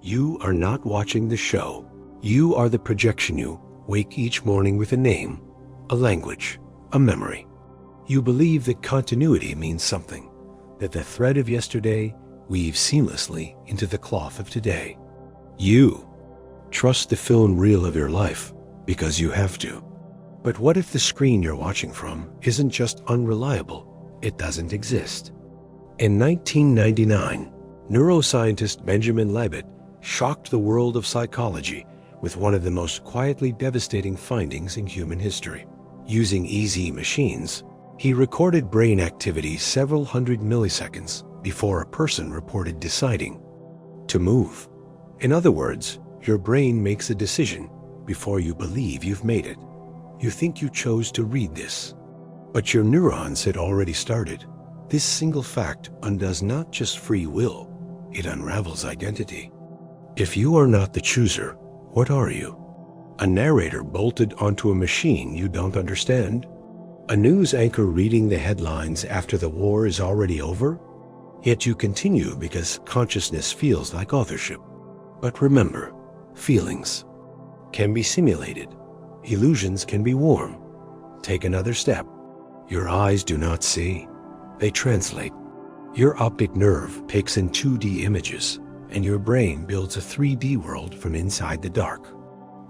You are not watching the show. You are the projection. You wake each morning with a name, a language, a memory. You believe that continuity means something, that the thread of yesterday weaves seamlessly into the cloth of today. You trust the film reel of your life because you have to. But what if the screen you're watching from isn't just unreliable, it doesn't exist? In 1999, neuroscientist Benjamin Libet shocked the world of psychology with one of the most quietly devastating findings in human history. Using EZ machines, he recorded brain activity several hundred milliseconds before a person reported deciding to move. In other words, your brain makes a decision before you believe you've made it. You think you chose to read this, but your neurons had already started. This single fact undoes not just free will, it unravels identity. If you are not the chooser, what are you? A narrator bolted onto a machine you don't understand? A news anchor reading the headlines after the war is already over? Yet you continue because consciousness feels like authorship. But remember, feelings can be simulated. Illusions can be warm. Take another step. Your eyes do not see. They translate. Your optic nerve takes in 2D images, and your brain builds a 3D world from inside the dark.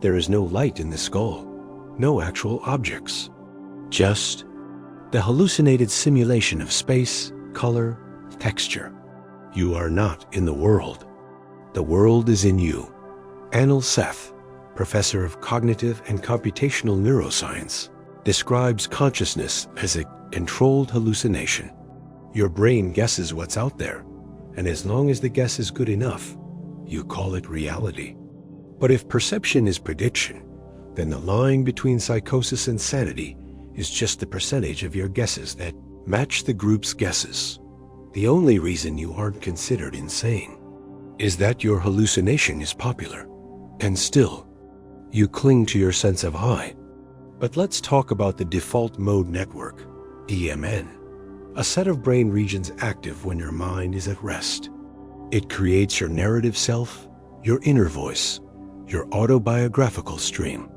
There is no light in the skull, no actual objects, just the hallucinated simulation of space, color, texture. You are not in the world. The world is in you. Anil Seth, professor of cognitive and computational neuroscience, describes consciousness as a controlled hallucination. Your brain guesses what's out there, and as long as the guess is good enough, you call it reality. But if perception is prediction, then the line between psychosis and sanity is just the percentage of your guesses that match the group's guesses. The only reason you aren't considered insane is that your hallucination is popular, and still, you cling to your sense of I. But let's talk about the default mode network, DMN, a set of brain regions active when your mind is at rest. It creates your narrative self, your inner voice, your autobiographical stream.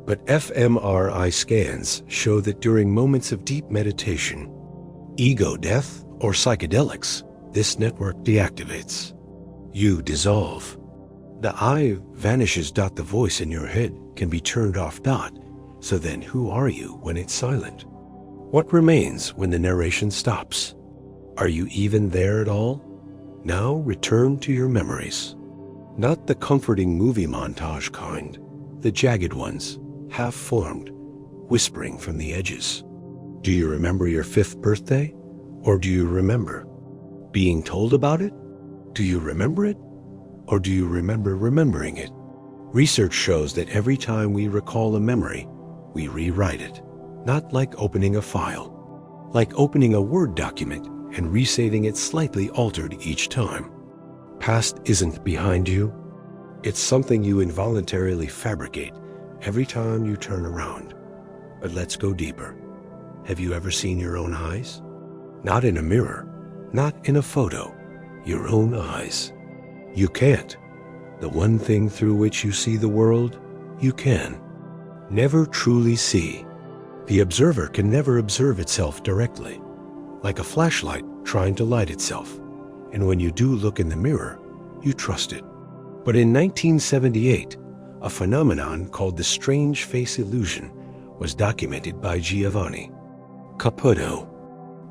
But fMRI scans show that during moments of deep meditation, ego death, or psychedelics, this network deactivates. You dissolve. The I vanishes. The voice in your head can be turned off. So then who are you when it's silent? What remains when the narration stops? Are you even there at all? Now return to your memories. Not the comforting movie montage kind, the jagged ones, half-formed, whispering from the edges. Do you remember your 5th birthday? Or do you remember being told about it? Do you remember it? Or do you remember remembering it? Research shows that every time we recall a memory, we rewrite it. Not like opening a file, like opening a Word document and resaving it slightly altered each time. Past isn't behind you. It's something you involuntarily fabricate every time you turn around. But let's go deeper. Have you ever seen your own eyes? Not in a mirror, not in a photo, your own eyes. You can't. The one thing through which you see the world, you can never truly see. The observer can never observe itself directly, like a flashlight trying to light itself. And when you do look in the mirror, you trust it. But in 1978, a phenomenon called the strange face illusion was documented by Giovanni Caputo.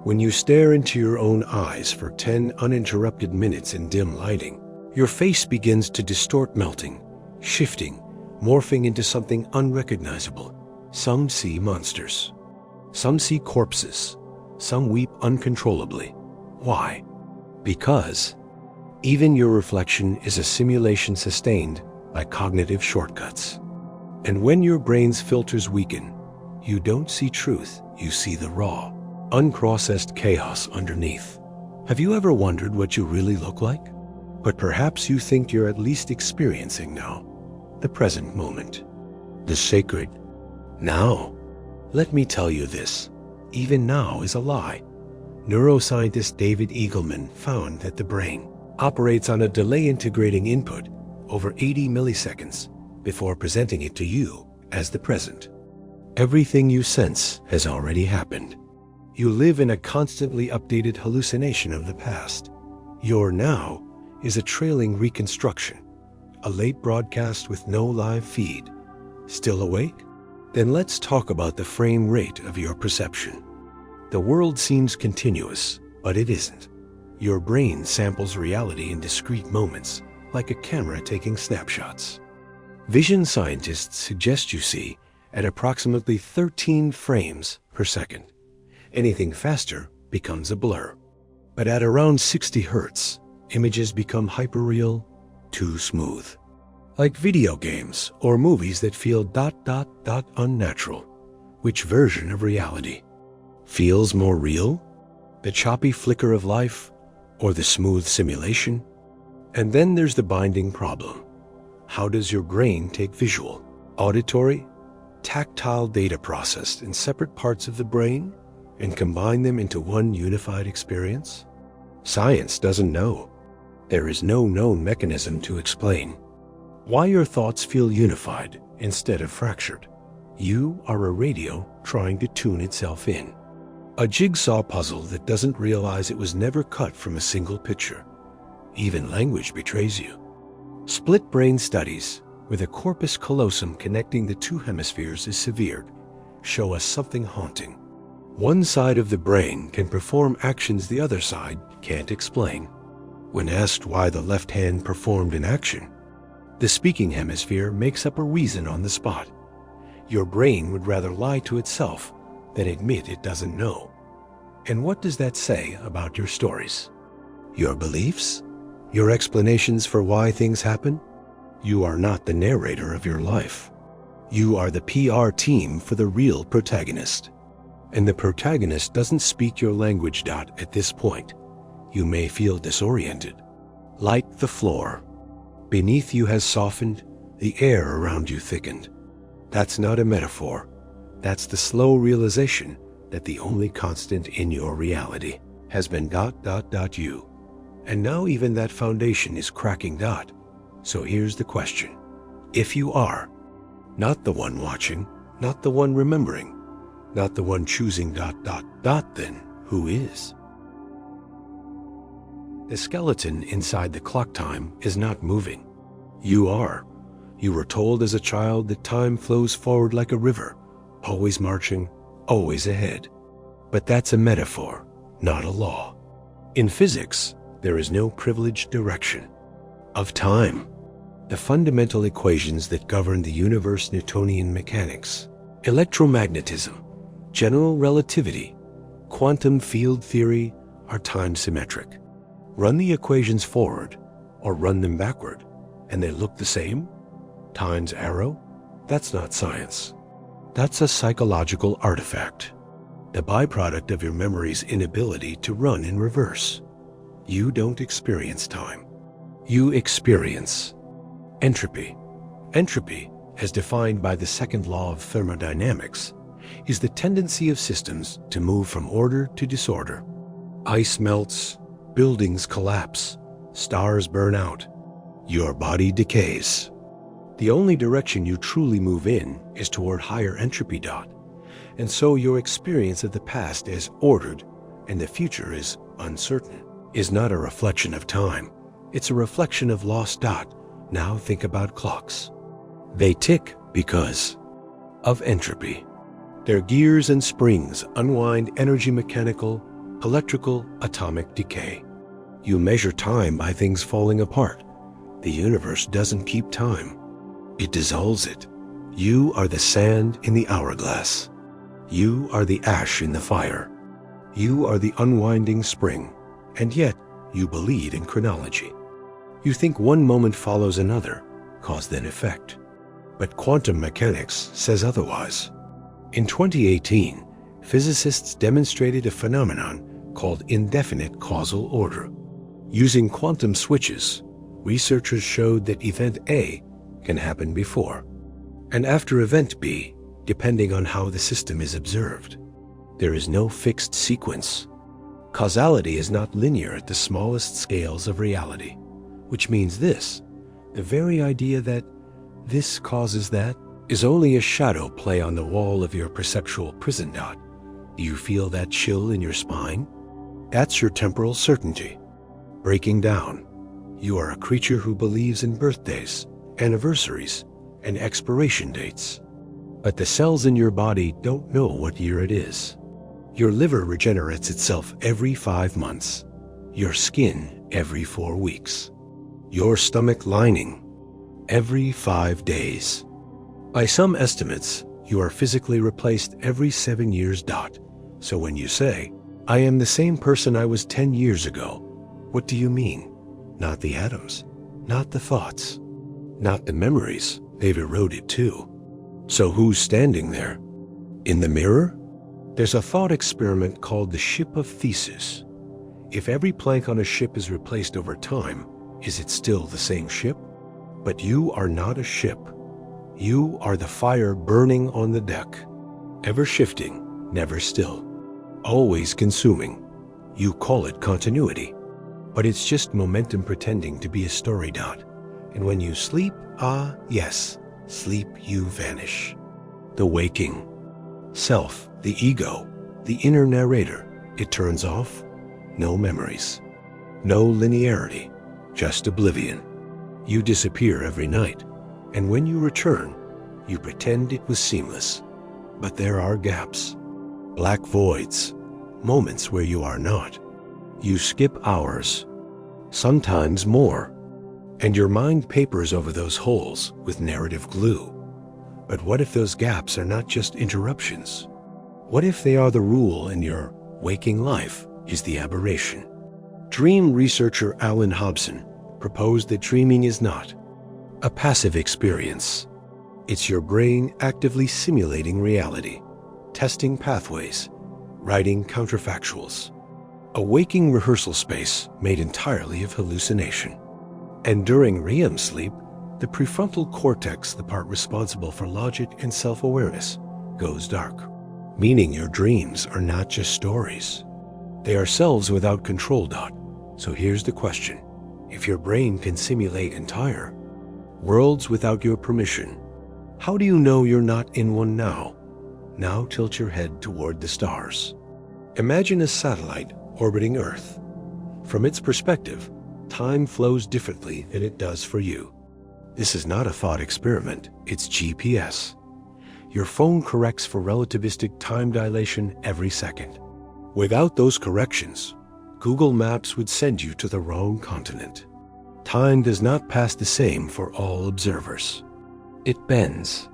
When you stare into your own eyes for 10 uninterrupted minutes in dim lighting, your face begins to distort, melting, shifting, morphing into something unrecognizable. Some see monsters. Some see corpses. Some weep uncontrollably. Why? Because even your reflection is a simulation sustained by cognitive shortcuts. And when your brain's filters weaken, you don't see truth, you see the raw, unprocessed chaos underneath. Have you ever wondered what you really look like? But perhaps you think you're at least experiencing now, the present moment, the sacred now. Let me tell you this, even now is a lie. Neuroscientist David Eagleman found that the brain operates on a delay integrating input over 80 milliseconds before presenting it to you as the present. Everything you sense has already happened. You live in a constantly updated hallucination of the past. Your now is a trailing reconstruction, a late broadcast with no live feed. Still awake? Then let's talk about the frame rate of your perception. The world seems continuous, but it isn't. Your brain samples reality in discrete moments, like a camera taking snapshots. Vision scientists suggest you see at approximately 13 frames per second. Anything faster becomes a blur. But at around 60 hertz, images become hyperreal, too smooth. Like video games or movies that feel ... unnatural. Which version of reality feels more real? The choppy flicker of life or the smooth simulation? And then there's the binding problem. How does your brain take visual, auditory, tactile data processed in separate parts of the brain and combine them into one unified experience? Science doesn't know. There is no known mechanism to explain why your thoughts feel unified instead of fractured. You are a radio trying to tune itself in. A jigsaw puzzle that doesn't realize it was never cut from a single picture. Even language betrays you. Split brain studies, where the corpus callosum connecting the two hemispheres is severed, show us something haunting. One side of the brain can perform actions the other side can't explain. When asked why the left hand performed an action, the speaking hemisphere makes up a reason on the spot. Your brain would rather lie to itself than admit it doesn't know. And what does that say about your stories? Your beliefs? Your explanations for why things happen? You are not the narrator of your life. You are the PR team for the real protagonist. And the protagonist doesn't speak your language. At this point, you may feel disoriented. Like the floor. Beneath you has softened, the air around you thickened. That's not a metaphor. That's the slow realization that the only constant in your reality has been ... you. And now even that foundation is cracking. So here's the question. If you are not the one watching, not the one remembering, not the one choosing ... then who is? The skeleton inside the clock time is not moving. You are. You were told as a child that time flows forward like a river, always marching, always ahead. But that's a metaphor, not a law. In physics, there is no privileged direction of time. The fundamental equations that govern the universe, Newtonian mechanics, electromagnetism, general relativity, quantum field theory, are time symmetric. Run the equations forward or run them backward, and they look the same? Time's arrow? That's not science. That's a psychological artifact, the byproduct of your memory's inability to run in reverse. You don't experience time. You experience entropy. Entropy, as defined by the second law of thermodynamics, is the tendency of systems to move from order to disorder. Ice melts, buildings collapse, stars burn out, your body decays. The only direction you truly move in is toward higher entropy. And so your experience of the past as ordered and the future is uncertain is not a reflection of time. It's a reflection of lost. Now think about clocks. They tick because of entropy. Their gears and springs unwind energy, mechanical, electrical, atomic decay. You measure time by things falling apart. The universe doesn't keep time. It dissolves it. You are the sand in the hourglass. You are the ash in the fire. You are the unwinding spring, and yet you believe in chronology. You think one moment follows another, cause then effect. But quantum mechanics says otherwise. In 2018, physicists demonstrated a phenomenon called indefinite causal order. Using quantum switches, researchers showed that event A can happen before and after event B, depending on how the system is observed. There is no fixed sequence. Causality is not linear at the smallest scales of reality, which means this: The very idea that this causes that is only a shadow play on the wall of your perceptual prison. Do you feel that chill in your spine? That's your temporal certainty breaking down. You are a creature who believes in birthdays, anniversaries, and expiration dates. But the cells in your body don't know what year it is. Your liver regenerates itself every 5 months. Your skin every 4 weeks. Your stomach lining every 5 days. By some estimates, you are physically replaced every 7 years. So when you say, "I am the same person I was 10 years ago," what do you mean? Not the atoms, not the thoughts, not the memories. They've eroded too. So who's standing there? In the mirror? There's a thought experiment called the Ship of Theseus. If every plank on a ship is replaced over time, is it still the same ship? But you are not a ship. You are the fire burning on the deck, ever shifting, never still, always consuming. You call it continuity, but it's just momentum pretending to be a story. And when you sleep, yes, sleep, you vanish. The waking self, the ego, the inner narrator, it turns off. No memories, no linearity, just oblivion. You disappear every night, and when you return, you pretend it was seamless. But there are gaps, black voids, moments where you are not. You skip hours, sometimes more, and your mind papers over those holes with narrative glue. But what if those gaps are not just interruptions? What if they are the rule and your waking life is the aberration? Dream researcher Alan Hobson proposed that dreaming is not a passive experience. It's your brain actively simulating reality, testing pathways, writing counterfactuals. A waking rehearsal space made entirely of hallucination. And during REM sleep, the prefrontal cortex, the part responsible for logic and self-awareness, goes dark, meaning your dreams are not just stories. They are selves without control. So here's the question. If your brain can simulate entire worlds without your permission, how do you know you're not in one now? Now tilt your head toward the stars. Imagine a satellite orbiting Earth. From its perspective, time flows differently than it does for you. This is not a thought experiment, it's GPS. Your phone corrects for relativistic time dilation every second. Without those corrections, Google Maps would send you to the wrong continent. Time does not pass the same for all observers. It bends.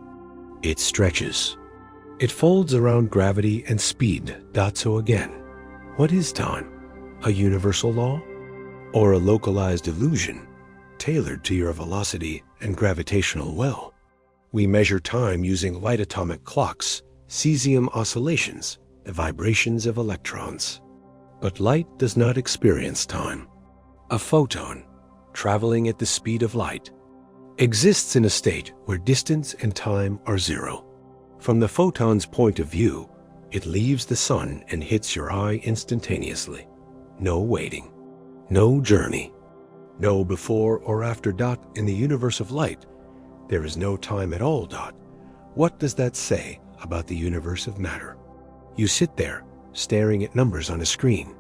It stretches. It folds around gravity and speed. So again, what is time? A universal law? Or a localized illusion tailored to your velocity and gravitational well? We measure time using light atomic clocks, cesium oscillations, the vibrations of electrons. But light does not experience time. A photon, traveling at the speed of light, exists in a state where distance and time are zero. From the photon's point of view, it leaves the sun and hits your eye instantaneously. No waiting, no journey, no before or after. In the universe of light, there is no time at all. What does that say about the universe of matter? You sit there, staring at numbers on a screen.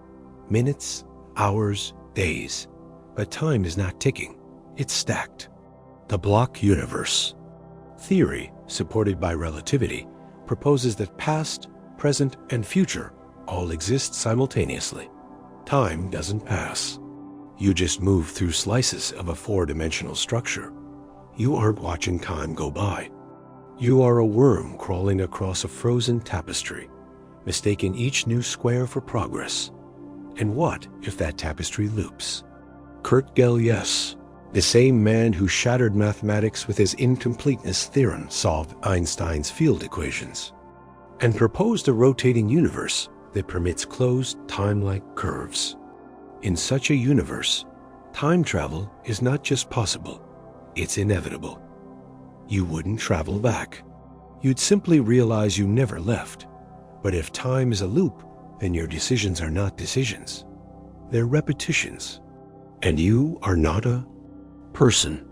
Minutes, hours, days. But time is not ticking. It's stacked. The block universe. Theory, supported by relativity, proposes that past, present, and future all exist simultaneously. Time doesn't pass. You just move through slices of a four-dimensional structure. You aren't watching time go by. You are a worm crawling across a frozen tapestry, mistaking each new square for progress. And what if that tapestry loops? Kurt Gellius, the same man who shattered mathematics with his incompleteness theorem, solved Einstein's field equations, and proposed a rotating universe that permits closed time-like curves. In such a universe, time travel is not just possible, it's inevitable. You wouldn't travel back. You'd simply realize you never left. But if time is a loop, then your decisions are not decisions. They're repetitions. And you are not a person.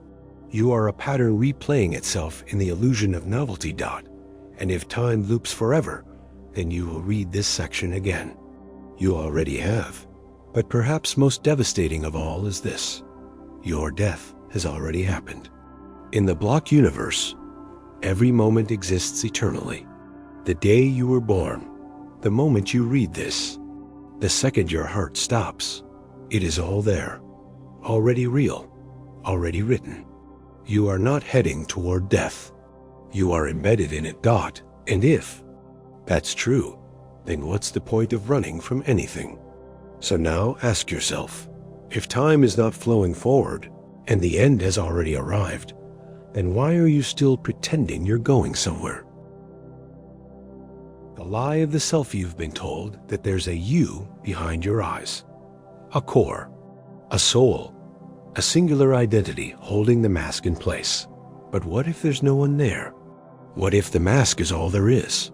You are a pattern replaying itself in the illusion of novelty. And if time loops forever, then you will read this section again. You already have. But perhaps most devastating of all is this: your death has already happened. In the block universe, every moment exists eternally. The day you were born, the moment you read this, the second your heart stops, it is all there, already real, already written. You are not heading toward death. You are embedded in it. And if that's true, then what's the point of running from anything? So now ask yourself, if time is not flowing forward and the end has already arrived, then why are you still pretending you're going somewhere? The lie of the self: you've been told that there's a you behind your eyes, a core, a soul, a singular identity holding the mask in place. But what if there's no one there? What if the mask is all there is?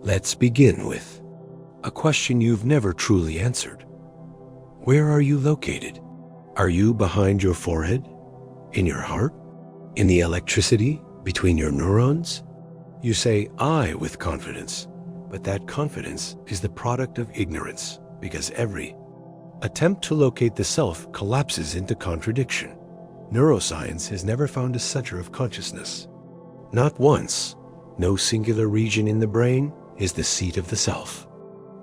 Let's begin with a question you've never truly answered. Where are you located? Are you behind your forehead? In your heart? In the electricity between your neurons? You say "I" with confidence, but that confidence is the product of ignorance, because every attempt to locate the self collapses into contradiction. Neuroscience has never found a center of consciousness. Not once. No singular region in the brain is the seat of the self.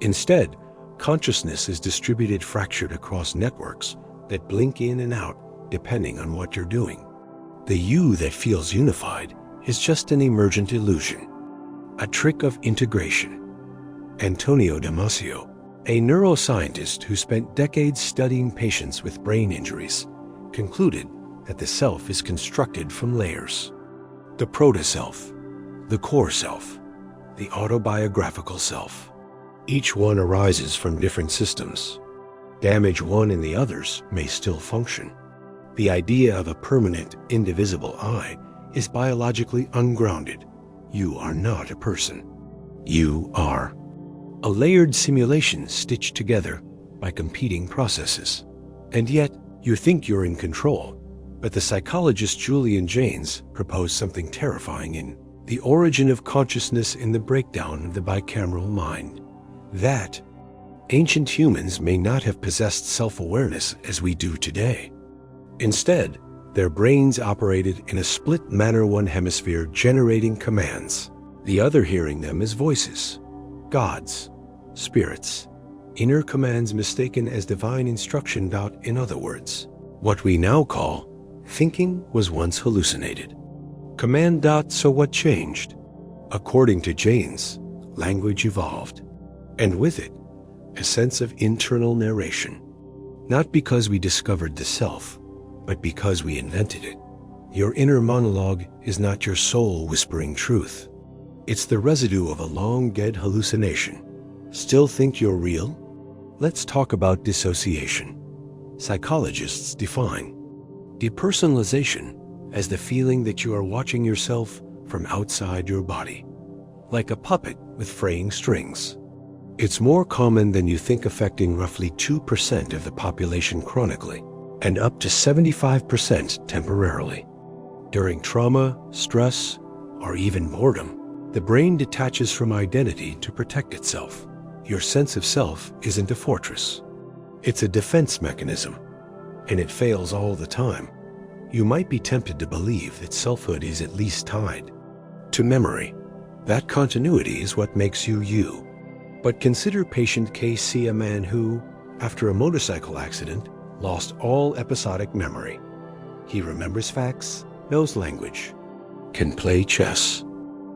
Instead, consciousness is distributed, fractured across networks that blink in and out depending on what you're doing. The you that feels unified is just an emergent illusion, a trick of integration. Antonio Damasio, a neuroscientist who spent decades studying patients with brain injuries, concluded that the self is constructed from layers: the proto-self, the core self, the autobiographical self. Each one arises from different systems. Damage one in the others may still function. The idea of a permanent, indivisible I is biologically ungrounded. You are not a person. You are a layered simulation stitched together by competing processes. And yet, you think you're in control. But the psychologist Julian Jaynes proposed something terrifying in The Origin of Consciousness in the Breakdown of the Bicameral Mind: that ancient humans may not have possessed self-awareness as we do today. Instead, their brains operated in a split manner, one hemisphere generating commands, the other hearing them as voices, gods, spirits, inner commands mistaken as divine instruction. In other words, what we now call thinking was once hallucinated. Command. So what changed? According to Jaynes, language evolved, and with it, a sense of internal narration. Not because we discovered the self, but because we invented it. Your inner monologue is not your soul whispering truth. It's the residue of a long-dead hallucination. Still think you're real? Let's talk about dissociation. Psychologists define depersonalization as the feeling that you are watching yourself from outside your body, like a puppet with fraying strings. It's more common than you think, affecting roughly 2% of the population chronically, and up to 75% temporarily. During trauma, stress, or even boredom, the brain detaches from identity to protect itself. Your sense of self isn't a fortress. It's a defense mechanism, and it fails all the time. You might be tempted to believe that selfhood is at least tied to memory. That continuity is what makes you you. But consider patient KC, a man who, after a motorcycle accident, lost all episodic memory. He remembers facts, knows language, can play chess,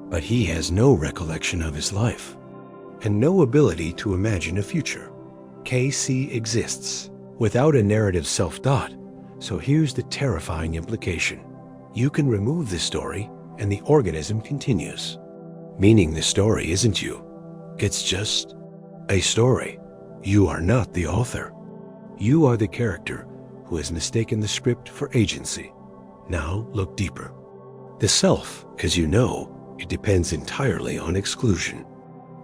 but he has no recollection of his life and no ability to imagine a future. KC exists without a narrative self. So here's the terrifying implication. You can remove the story and the organism continues. Meaning the story isn't you. It's just a story. You are not the author. You are the character who has mistaken the script for agency. Now look deeper. The self, as you know, it depends entirely on exclusion.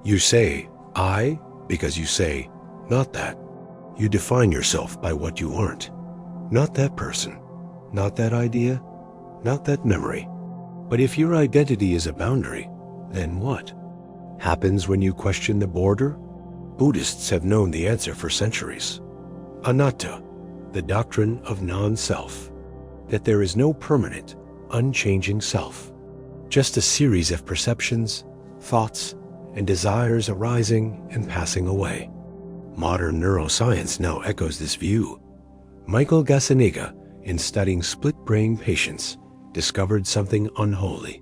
You say, I, because you say, not that. You define yourself by what you aren't. Not that person, not that idea, not that memory. But if your identity is a boundary, then what happens when you question the border? Buddhists have known the answer for centuries. Anatta, the doctrine of non-self, that there is no permanent, unchanging self, just a series of perceptions, thoughts, and desires arising and passing away. Modern neuroscience now echoes this view. Michael Gazzaniga, in studying split-brain patients, discovered something unholy.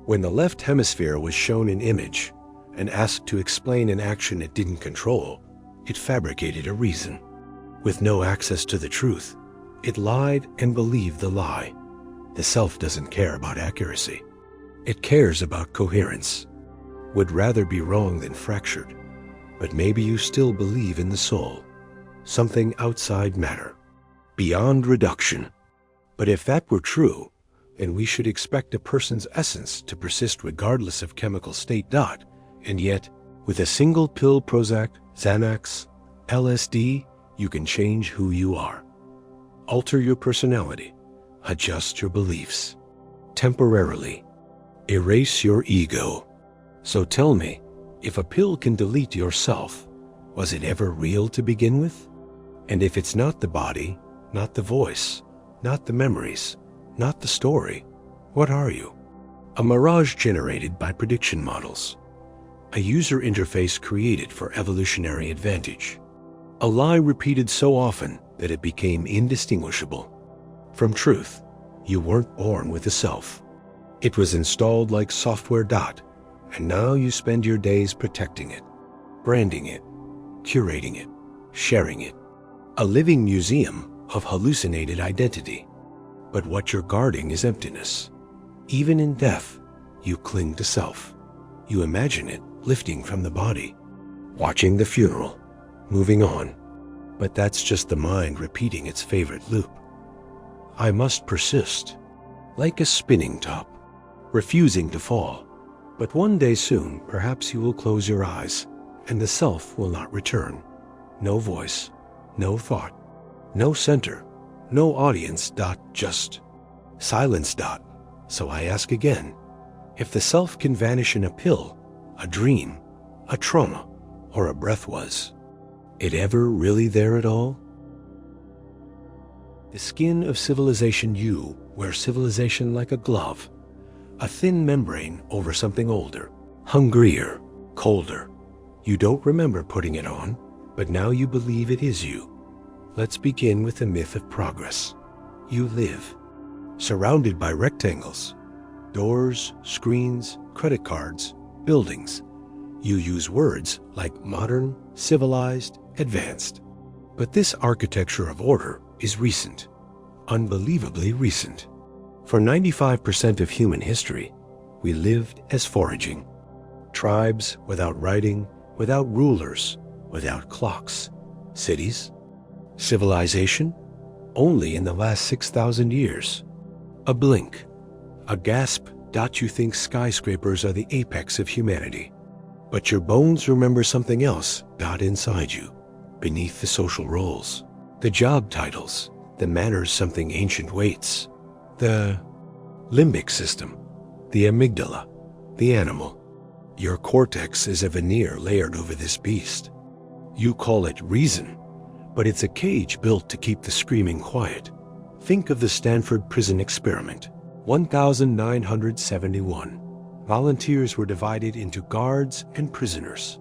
When the left hemisphere was shown an image and asked to explain an action it didn't control, it fabricated a reason. With no access to the truth, it lied and believed the lie. The self doesn't care about accuracy. It cares about coherence. Would rather be wrong than fractured. But maybe you still believe in the soul, something outside matter, beyond reduction. But if that were true, then we should expect a person's essence to persist regardless of chemical state. And yet, with a single pill Prozac, Xanax, LSD, you can change who you are. Alter your personality, adjust your beliefs, temporarily, erase your ego. So tell me, if a pill can delete yourself, was it ever real to begin with? And if it's not the body, not the voice, not the memories, not the story, what are you? A mirage generated by prediction models. A user interface created for evolutionary advantage. A lie repeated so often that it became indistinguishable from truth. You weren't born with a self. It was installed like software. And now you spend your days protecting it, branding it, curating it, sharing it. A living museum of hallucinated identity. But what you're guarding is emptiness. Even in death, you cling to self. You imagine it lifting from the body, watching the funeral, moving on. But that's just the mind repeating its favorite loop. I must persist, like a spinning top, refusing to fall. But one day soon, perhaps you will close your eyes, and the self will not return. No voice, no thought, no center, no audience. Just silence. So I ask again, if the self can vanish in a pill, a dream, a trauma, or a breath, was it ever really there at all? The skin of civilization, you wear civilization like a glove, a thin membrane over something older, hungrier, colder. You don't remember putting it on, but now you believe it is you. Let's begin with the myth of progress. You live surrounded by rectangles, doors, screens, credit cards, buildings. You use words like modern, civilized, advanced. But this architecture of order is recent, unbelievably recent. For 95% of human history, we lived as foraging. Tribes without writing, without rulers, without clocks. Cities? Civilization? Only in the last 6,000 years. A blink, a gasp. You think skyscrapers are the apex of humanity. But your bones remember something else. Inside you, beneath the social roles, the job titles, the manners something ancient waits. The limbic system, the amygdala, the animal. Your cortex is a veneer layered over this beast. You call it reason, but it's a cage built to keep the screaming quiet. Think of the Stanford prison experiment. 1971. Volunteers were divided into guards and prisoners.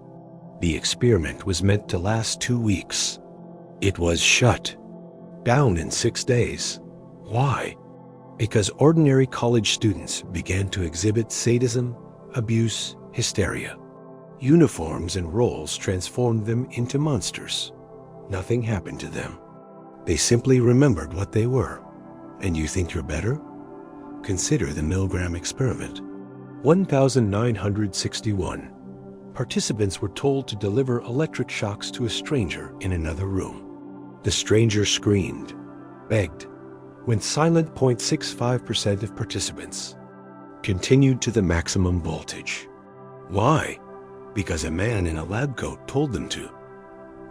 The experiment was meant to last 2 weeks. It was shut down in 6 days. Why? Because ordinary college students began to exhibit sadism, abuse, hysteria. Uniforms and roles transformed them into monsters. Nothing happened to them. They simply remembered what they were. And you think you're better? Consider the Milgram experiment. 1961. Participants were told to deliver electric shocks to a stranger in another room. The stranger screamed, begged, went silent. 0.65% of participants continued to the maximum voltage. Why? Because a man in a lab coat told them to.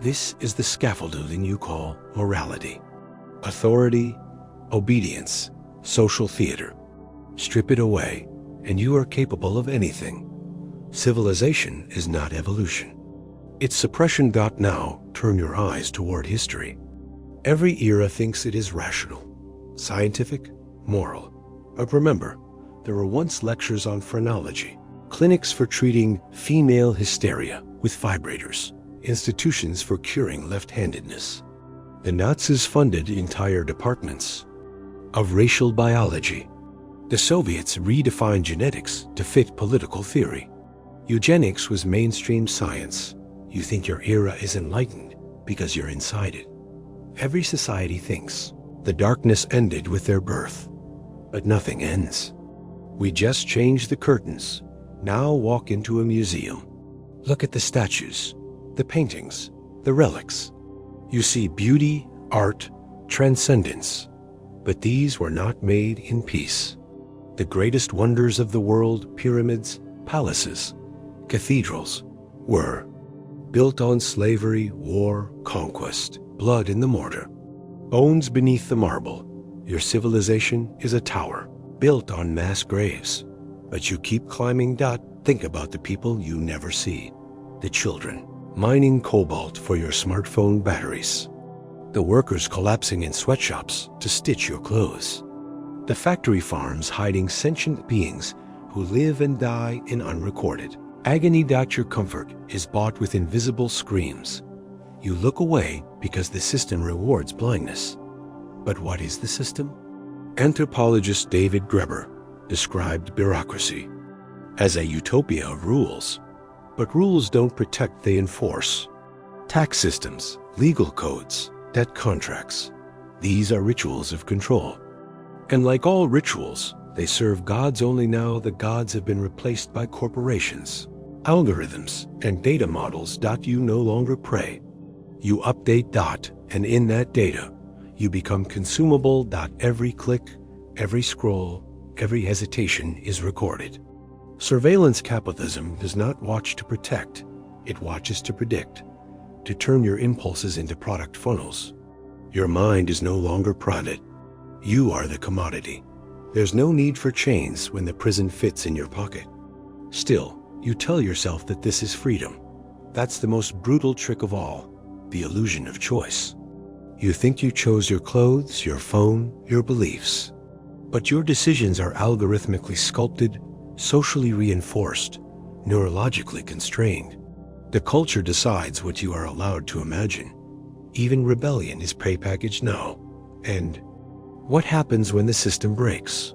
This is the scaffolding you call morality. Authority, obedience, social theater. Strip it away, and you are capable of anything. Civilization is not evolution. It's suppression. Now, turn your eyes toward history. Every era thinks it is rational, scientific, moral. But remember, there were once lectures on phrenology, clinics for treating female hysteria with vibrators, institutions for curing left-handedness. The Nazis funded entire departments of racial biology. The Soviets redefined genetics to fit political theory. Eugenics was mainstream science. You think your era is enlightened because you're inside it. Every society thinks the darkness ended with their birth, but nothing ends. We just changed the curtains. Now walk into a museum. Look at the statues, the paintings, the relics. You see beauty, art, transcendence. But these were not made in peace. The greatest wonders of the world, pyramids, palaces, cathedrals, were built on slavery, war, conquest, blood in the mortar, bones beneath the marble. Your civilization is a tower built on mass graves. But you keep climbing. Think about the people you never see. The children mining cobalt for your smartphone batteries. The workers collapsing in sweatshops to stitch your clothes. The factory farms hiding sentient beings who live and die in unrecorded agony. Your comfort is bought with invisible screams. You look away because the system rewards blindness. But what is the system? Anthropologist David Graeber described bureaucracy as a utopia of rules. But rules don't protect, they enforce. Tax systems, legal codes, debt contracts. These are rituals of control. And like all rituals, they serve gods only. Now the gods have been replaced by corporations, algorithms, and data models. You no longer pray. You update. And in that data, you become consumable. Every click, every scroll, every hesitation is recorded. Surveillance capitalism does not watch to protect, it watches to predict, to turn your impulses into product funnels. Your mind is no longer prodded. You are the commodity. There's no need for chains when the prison fits in your pocket. Still, you tell yourself that this is freedom. That's the most brutal trick of all, the illusion of choice. You think you chose your clothes, your phone, your beliefs. But your decisions are algorithmically sculpted, socially reinforced, neurologically constrained. The culture decides what you are allowed to imagine. Even rebellion is prepackaged now. And what happens when the system breaks?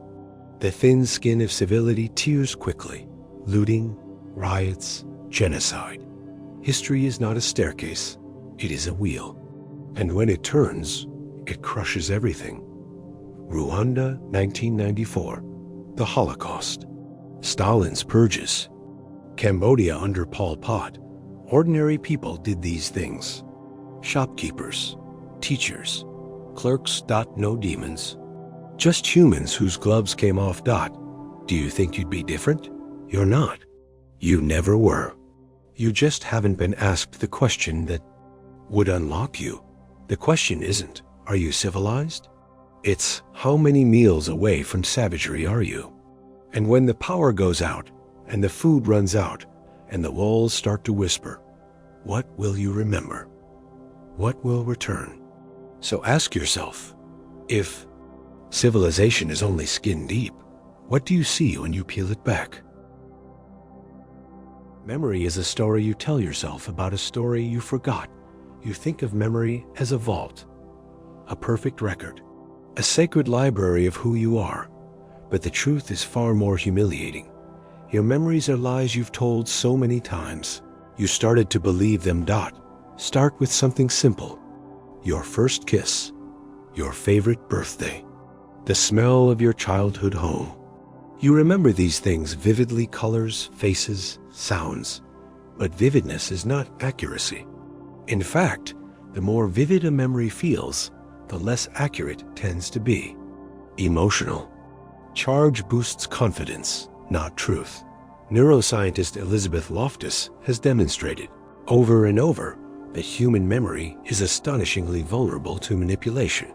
The thin skin of civility tears quickly. Looting, riots, genocide. History is not a staircase, it is a wheel. And when it turns, it crushes everything. Rwanda, 1994. The Holocaust. Stalin's purges. Cambodia under Pol Pot. Ordinary people did these things. Shopkeepers, teachers, clerks. No demons. Just humans whose gloves came off. Do you think you'd be different? You're not. You never were. You just haven't been asked the question that would unlock you. The question isn't, are you civilized? It's, how many meals away from savagery are you? And when the power goes out, and the food runs out, and the walls start to whisper, what will you remember? What will return? So ask yourself, if civilization is only skin deep, what do you see when you peel it back? Memory is a story you tell yourself about a story you forgot. You think of memory as a vault, a perfect record, a sacred library of who you are. But the truth is far more humiliating. Your memories are lies you've told so many times. You started to believe them. Start with something simple. Your first kiss, your favorite birthday, the smell of your childhood home. You remember these things vividly, colors, faces, sounds. But vividness is not accuracy. In fact, the more vivid a memory feels, the less accurate it tends to be. Emotional. Charge boosts confidence, not truth. Neuroscientist Elizabeth Loftus has demonstrated over and over that human memory is astonishingly vulnerable to manipulation.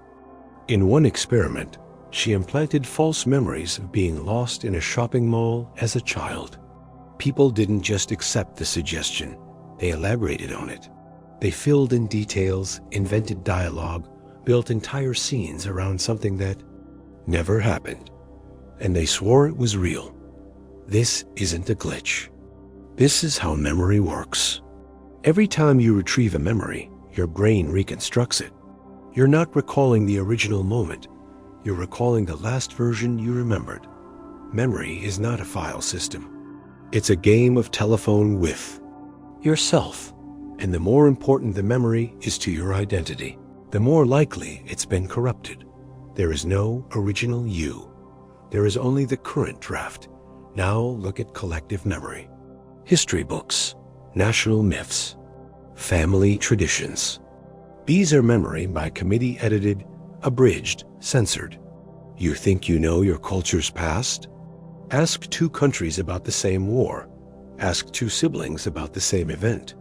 In one experiment, She implanted false memories of being lost in a shopping mall as a child. People didn't just accept the suggestion, they elaborated on it. They filled in details, invented dialogue, built entire scenes around something that never happened. And they swore it was real. This isn't a glitch. This is how memory works. Every time you retrieve a memory, your brain reconstructs it. You're not recalling the original moment. You're recalling the last version you remembered. Memory is not a file system. It's a game of telephone with yourself. And the more important the memory is to your identity, the more likely it's been corrupted. There is no original you. There is only the current draft. Now look at collective memory. History books, national myths, family traditions. These are memory by committee edited, abridged, censored. You think you know your culture's past? Ask two countries about the same war. Ask two siblings about the same event.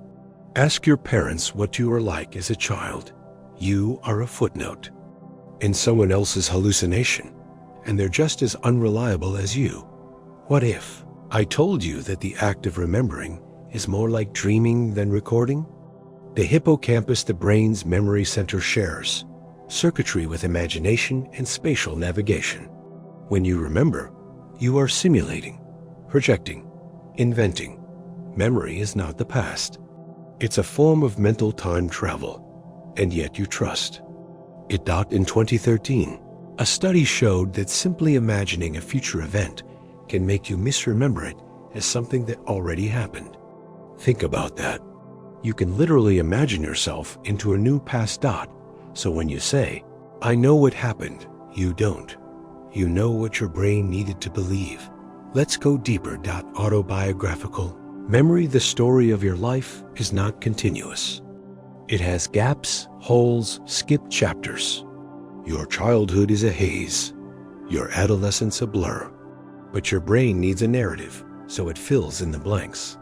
Ask your parents what you were like as a child. You are a footnote in someone else's hallucination, and they're just as unreliable as you. What if I told you that the act of remembering is more like dreaming than recording? The hippocampus, the brain's memory center, shares circuitry with imagination and spatial navigation. When you remember, you are simulating, projecting, inventing. Memory is not the past. It's a form of mental time travel, and yet you trust it. In 2013, a study showed that simply imagining a future event can make you misremember it as something that already happened. Think about that. You can literally imagine yourself into a new past. So when you say, I know what happened, you don't. You know what your brain needed to believe. Let's go deeper. Autobiographical memory. The story of your life is not continuous. It has gaps, holes, skipped chapters. Your childhood is a haze, your adolescence a blur. But your brain needs a narrative, so it fills in the blanks.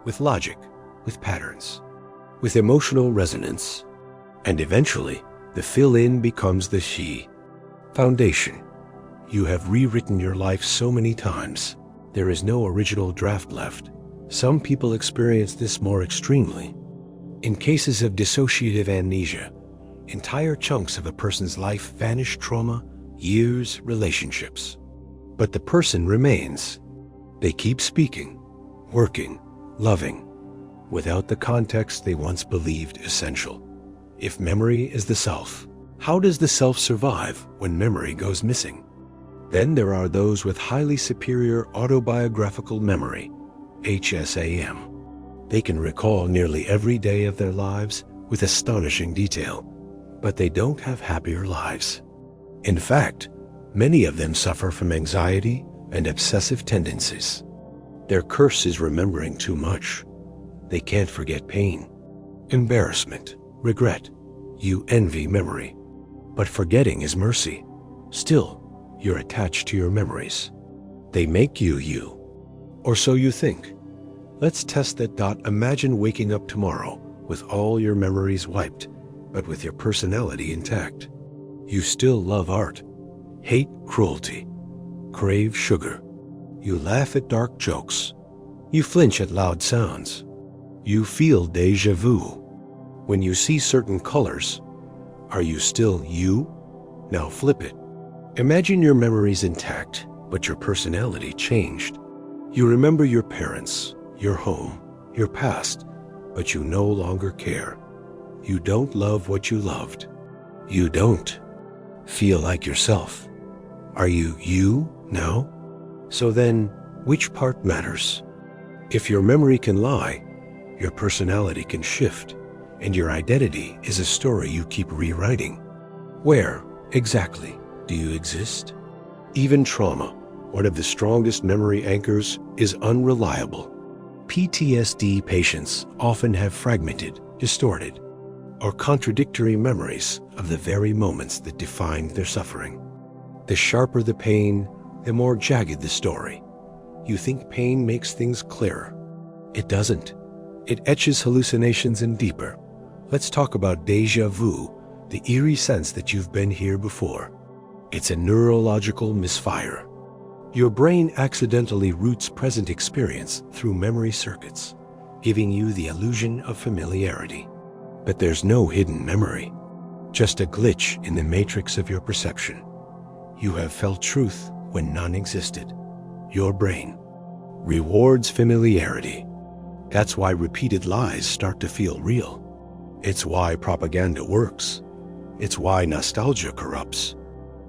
With logic, with patterns, with emotional resonance. And eventually, the fill-in becomes the she foundation. You have rewritten your life so many times. There is no original draft left. Some people experience this more extremely. In cases of dissociative amnesia, entire chunks of a person's life vanish. Trauma, years, relationships. But the person remains. They keep speaking, working, loving, without the context they once believed essential. If memory is the self, how does the self survive when memory goes missing? Then there are those with highly superior autobiographical memory, HSAM. They can recall nearly every day of their lives with astonishing detail, but they don't have happier lives. In fact, many of them suffer from anxiety and obsessive tendencies. Their curse is remembering too much. They can't forget pain, embarrassment, regret. You envy memory, but forgetting is mercy. Still, you're attached to your memories. They make you you, or so you think. Let's test that. Imagine waking up tomorrow with all your memories wiped, but with your personality intact. You still love art, hate cruelty, crave sugar. You laugh at dark jokes. You flinch at loud sounds. You feel déjà vu when you see certain colors. Are you still you? Now flip it. Imagine your memories intact, but your personality changed. You remember your parents, your home, your past, but you no longer care. You don't love what you loved. You don't feel like yourself. Are you you now? So then, which part matters? If your memory can lie, your personality can shift, and your identity is a story you keep rewriting. Where, exactly, do you exist? Even trauma, one of the strongest memory anchors, is unreliable. PTSD patients often have fragmented, distorted, or contradictory memories of the very moments that defined their suffering. The sharper the pain, the more jagged the story. You think pain makes things clearer. It doesn't. It etches hallucinations in deeper. Let's talk about déjà vu, the eerie sense that you've been here before. It's a neurological misfire. Your brain accidentally routes present experience through memory circuits, giving you the illusion of familiarity. But there's no hidden memory, just a glitch in the matrix of your perception. You have felt truth when none existed. Your brain rewards familiarity. That's why repeated lies start to feel real. It's why propaganda works. It's why nostalgia corrupts.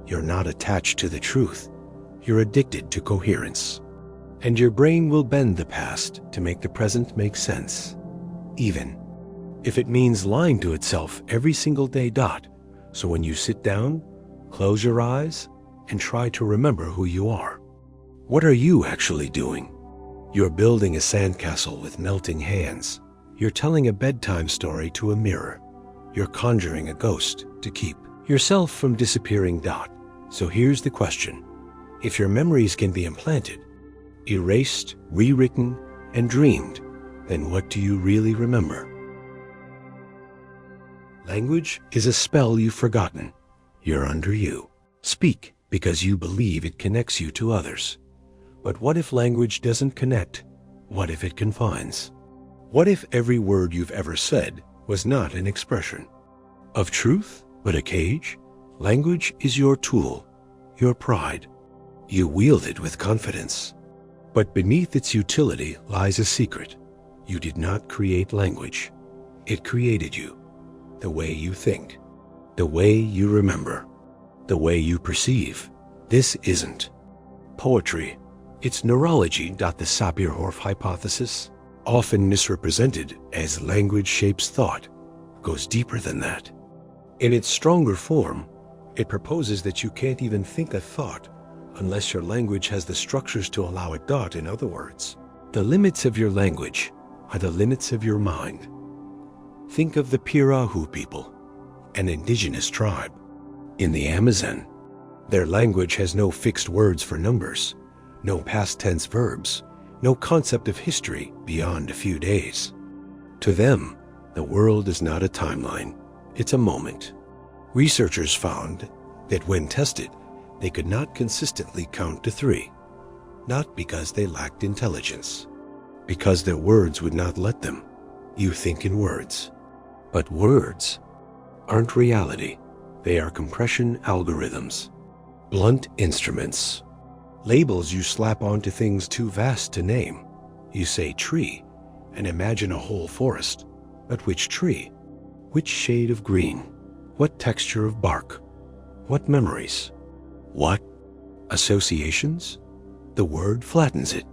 You're not attached to the truth. You're addicted to coherence. And your brain will bend the past to make the present make sense, even if it means lying to itself every single day. So when you sit down, close your eyes, and try to remember who you are. What are you actually doing? You're building a sandcastle with melting hands. You're telling a bedtime story to a mirror. You're conjuring a ghost to keep yourself from disappearing. So here's the question. If your memories can be implanted, erased, rewritten, and dreamed, then what do you really remember? Language is a spell you've forgotten. You're under you. Speak because you believe it connects you to others. But what if language doesn't connect? What if it confines? What if every word you've ever said was not an expression of truth, but a cage? Language is your tool, your pride. You wield it with confidence. But beneath its utility lies a secret. You did not create language. It created you. The way you think, the way you remember, the way you perceive. This isn't poetry. It's neurology. The Sapir-Whorf hypothesis, often misrepresented as language shapes thought, goes deeper than that. In its stronger form, it proposes that you can't even think a thought unless your language has the structures to allow it. In other words, the limits of your language are the limits of your mind. Think of the Pirahu people, an indigenous tribe. In the Amazon, their language has no fixed words for numbers, no past tense verbs, no concept of history beyond a few days. To them, the world is not a timeline, it's a moment. Researchers found that when tested, they could not consistently count to 3, not because they lacked intelligence, because their words would not let them. You think in words. But words aren't reality. They are compression algorithms, blunt instruments, labels you slap onto things too vast to name. You say tree and imagine a whole forest. But which tree? Which shade of green? What texture of bark? What memories? What associations? The word flattens it,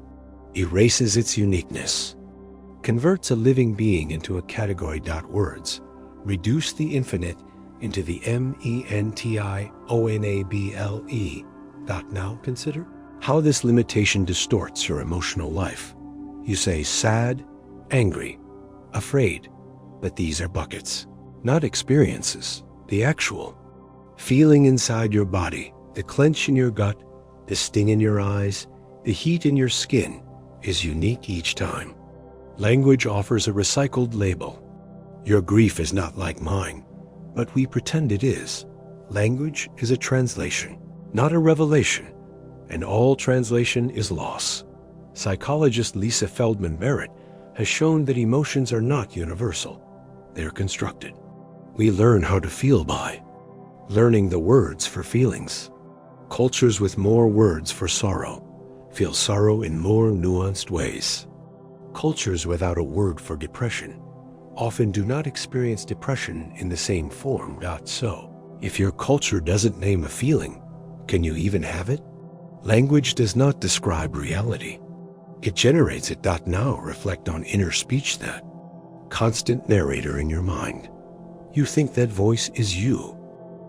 erases its uniqueness, converts a living being into a category. Words reduce the infinite into the mentionable. Now consider how this limitation distorts your emotional life. You say sad, angry, afraid, but these are buckets, not experiences. The actual feeling inside your body, the clench in your gut, the sting in your eyes, the heat in your skin is unique each time. Language offers a recycled label. Your grief is not like mine, but we pretend it is. Language is a translation, not a revelation, and all translation is loss. Psychologist Lisa Feldman Barrett has shown that emotions are not universal. They're constructed. We learn how to feel by learning the words for feelings. Cultures with more words for sorrow feel sorrow in more nuanced ways. Cultures without a word for depression often do not experience depression in the same form. So, if your culture doesn't name a feeling, can you even have it? Language does not describe reality. It generates it. Now reflect on inner speech, that constant narrator in your mind. You think that voice is you,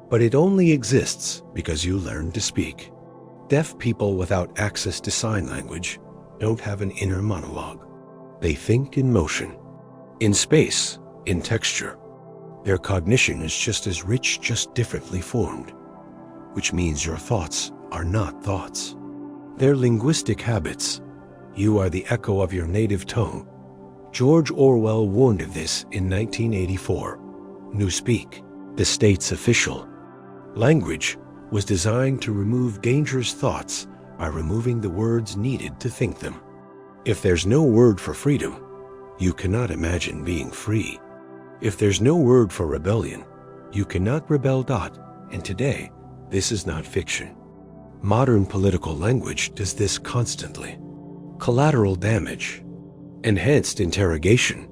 but it only exists because you learned to speak. Deaf people without access to sign language don't have an inner monologue. They think in motion, in space, in texture. Their cognition is just as rich, just differently formed, which means your thoughts are not thoughts. They're linguistic habits. You are the echo of your native tongue. George Orwell warned of this in 1984. Newspeak, the state's official language, was designed to remove dangerous thoughts by removing the words needed to think them. If there's no word for freedom, you cannot imagine being free. If there's no word for rebellion, you cannot rebel. And today, this is not fiction. Modern political language does this constantly. Collateral damage, enhanced interrogation,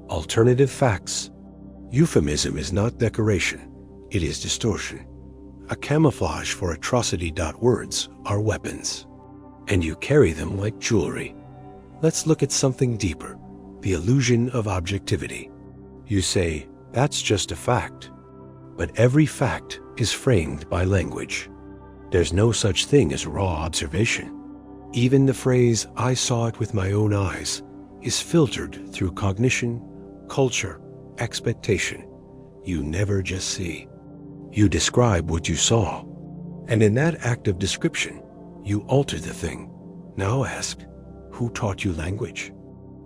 alternative facts. Euphemism is not decoration, it is distortion. A camouflage for atrocity. Words are weapons, and you carry them like jewelry. Let's look at something deeper, the illusion of objectivity. You say, that's just a fact. But every fact is framed by language. There's no such thing as raw observation. Even the phrase, I saw it with my own eyes, is filtered through cognition, culture, expectation. You never just see. You describe what you saw. And in that act of description, you alter the thing. Now ask, who taught you language?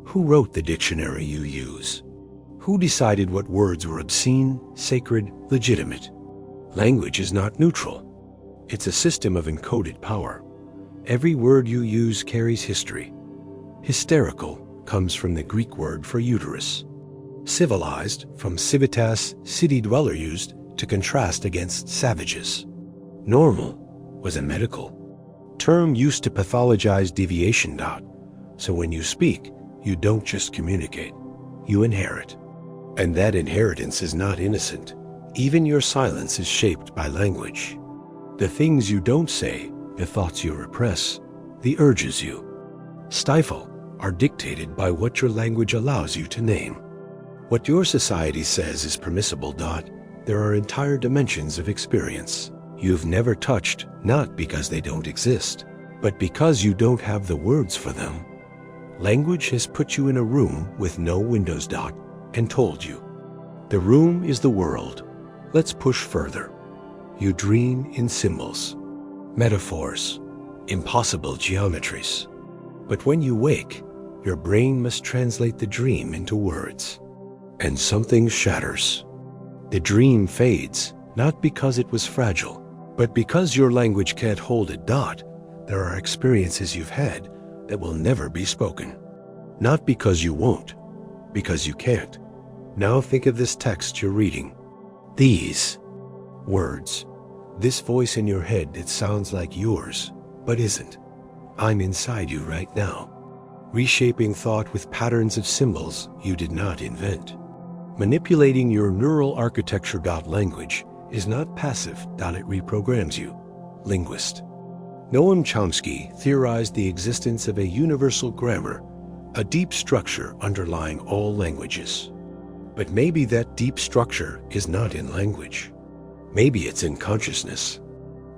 Who wrote the dictionary you use? Who decided what words were obscene, sacred, legitimate? Language is not neutral. It's a system of encoded power. Every word you use carries history. Hysterical comes from the Greek word for uterus. Civilized from civitas, city dweller, used to contrast against savages. Normal was a medical term used to pathologize deviation. So when you speak, you don't just communicate, you inherit. And that inheritance is not innocent. Even your silence is shaped by language. The things you don't say, the thoughts you repress, the urges you stifle, are dictated by what your language allows you to name. What your society says is permissible. There are entire dimensions of experience you've never touched, not because they don't exist, but because you don't have the words for them. Language has put you in a room with no windows. And told you, the room is the world. Let's push further. You dream in symbols, metaphors, impossible geometries. But when you wake, your brain must translate the dream into words. And something shatters. The dream fades, not because it was fragile, but because your language can't hold it. There are experiences you've had that will never be spoken. Not because you won't, because you can't. Now think of this text you're reading. These words, this voice in your head that sounds like yours, but isn't. I'm inside you right now, reshaping thought with patterns of symbols you did not invent. Manipulating your neural architecture. Language is not passive. It reprograms you. Linguist Noam Chomsky theorized the existence of a universal grammar, a deep structure underlying all languages. But maybe that deep structure is not in language. Maybe it's in consciousness.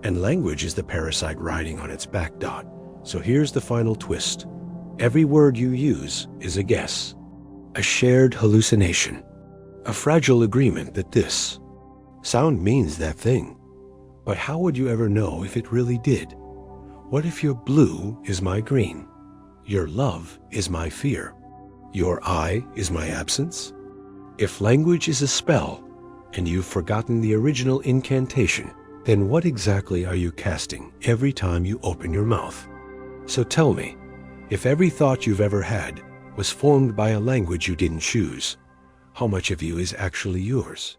And language is the parasite riding on its back. So here's the final twist. Every word you use is a guess, a shared hallucination, a fragile agreement that this sound means that thing. But how would you ever know if it really did? What if your blue is my green? Your love is my fear. Your eye is my absence? If language is a spell, and you've forgotten the original incantation, then what exactly are you casting every time you open your mouth? So tell me, if every thought you've ever had was formed by a language you didn't choose, how much of you is actually yours?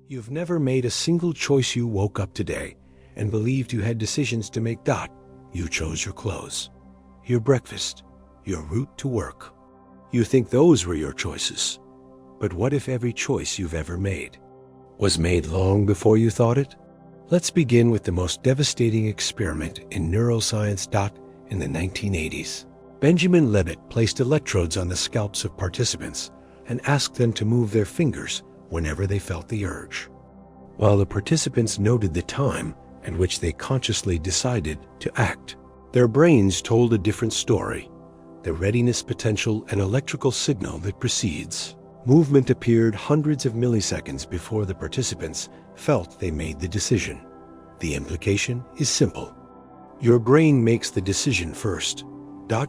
You've never made a single choice. You woke up today and believed you had decisions to make. You chose your clothes, your breakfast, your route to work. You think those were your choices. But what if every choice you've ever made was made long before you thought it? Let's begin with the most devastating experiment in neuroscience. In the 1980s, Benjamin Libet placed electrodes on the scalps of participants and asked them to move their fingers whenever they felt the urge. While the participants noted the time at which they consciously decided to act, their brains told a different story. The readiness potential and electrical signal that precedes movement appeared hundreds of milliseconds before the participants felt they made the decision. The implication is simple. Your brain makes the decision first.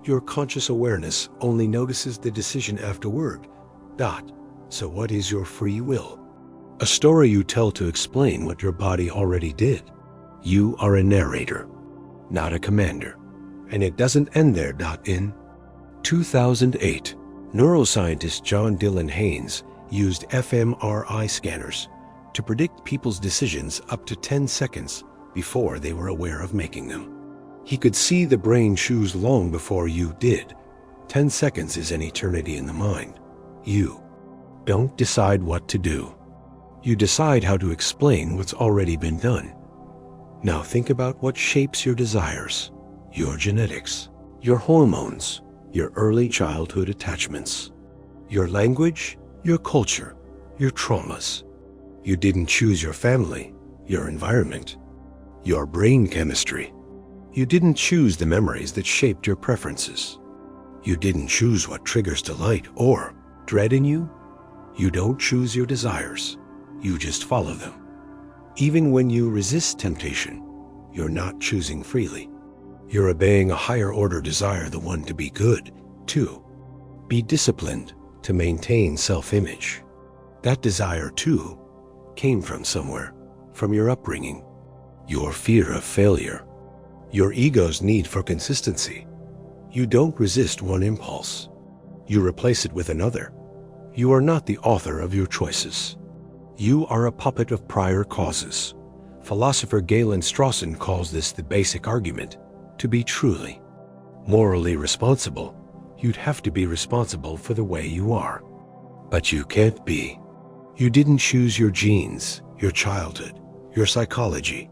Your conscious awareness only notices the decision afterward. So what is your free will? a story you tell to explain what your body already did. You are a narrator, not a commander. And it doesn't end there. In 2008, neuroscientist John Dylan Haynes used fMRI scanners to predict people's decisions up to 10 seconds before they were aware of making them. He could see the brain choose long before you did. 10 seconds is an eternity in the mind. You don't decide what to do. You decide how to explain what's already been done. Now think about what shapes your desires, your genetics, your hormones, your early childhood attachments, your language, your culture, your traumas. You didn't choose your family, your environment, your brain chemistry. You didn't choose the memories that shaped your preferences. You didn't choose what triggers delight or dread in you. You don't choose your desires. You just follow them. Even when you resist temptation, you're not choosing freely. You're obeying a higher order desire, the one to be good, to be disciplined, to maintain self-image. That desire, too, came from somewhere, from your upbringing, your fear of failure, your ego's need for consistency. You don't resist one impulse. You replace it with another. You are not the author of your choices. You are a puppet of prior causes. Philosopher Galen Strawson calls this the basic argument. To be truly morally responsible, you'd have to be responsible for the way you are. But you can't be. You didn't choose your genes, your childhood, your psychology.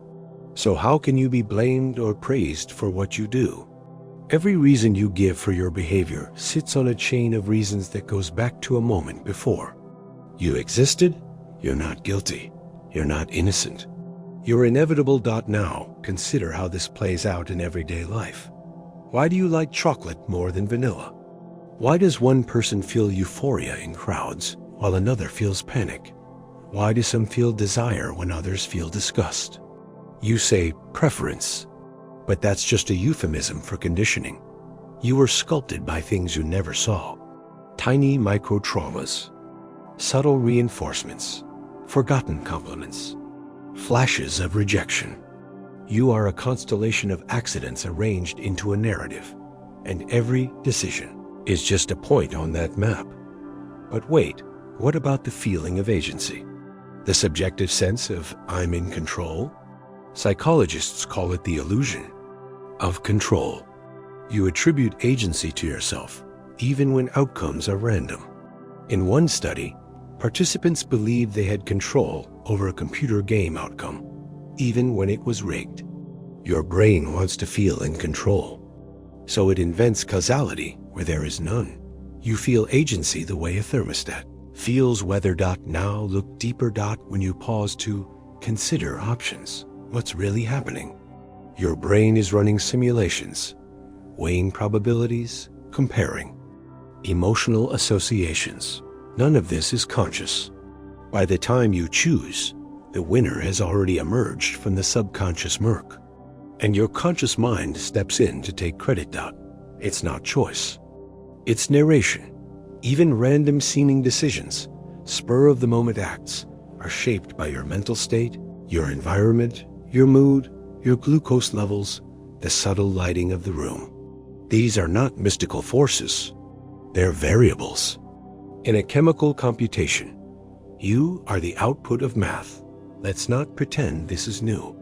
So how can you be blamed or praised for what you do? Every reason you give for your behavior sits on a chain of reasons that goes back to a moment before. You existed, you're not guilty, you're not innocent. You're inevitable. Now, consider how this plays out in everyday life. Why do you like chocolate more than vanilla? Why does one person feel euphoria in crowds while another feels panic? Why do some feel desire when others feel disgust? You say preference, but that's just a euphemism for conditioning. You were sculpted by things you never saw. Tiny micro-traumas, subtle reinforcements, forgotten compliments, flashes of rejection. You are a constellation of accidents arranged into a narrative, and every decision is just a point on that map. But wait, what about the feeling of agency? The subjective sense of I'm in control? Psychologists call it the illusion of control. You attribute agency to yourself, even when outcomes are random. In one study, participants believed they had control over a computer game outcome, even when it was rigged. Your brain wants to feel in control, so it invents causality where there is none. You feel agency the way a thermostat feels weather. Now look deeper. When you pause to consider options, what's really happening? Your brain is running simulations, weighing probabilities, comparing emotional associations. None of this is conscious. By the time you choose, the winner has already emerged from the subconscious murk, and your conscious mind steps in to take credit. It's not choice. It's narration. Even random seeming decisions, spur-of-the-moment acts, are shaped by your mental state, your environment, your mood, your glucose levels, the subtle lighting of the room. These are not mystical forces. They're variables. In a chemical computation, you are the output of math. Let's not pretend this is new.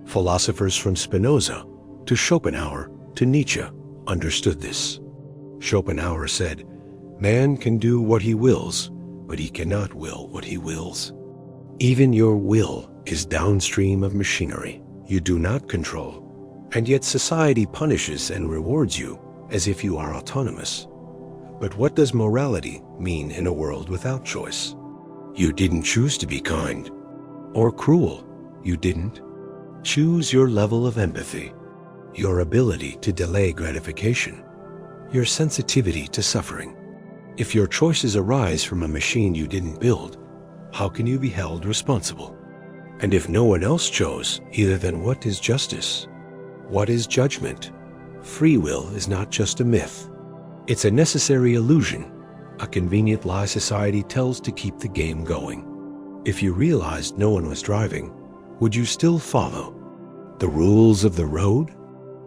Philosophers from Spinoza to Schopenhauer to Nietzsche understood this. Schopenhauer said, "Man can do what he wills, but he cannot will what he wills." Even your will is downstream of machinery you do not control, and yet society punishes and rewards you as if you are autonomous. But what does morality mean in a world without choice? You didn't choose to be kind or cruel. You didn't choose your level of empathy, your ability to delay gratification, your sensitivity to suffering. If your choices arise from a machine you didn't build, how can you be held responsible? And if no one else chose either, then what is justice? What is judgment? Free will is not just a myth. It's a necessary illusion, a convenient lie society tells to keep the game going. If you realized no one was driving, would you still follow the rules of the road?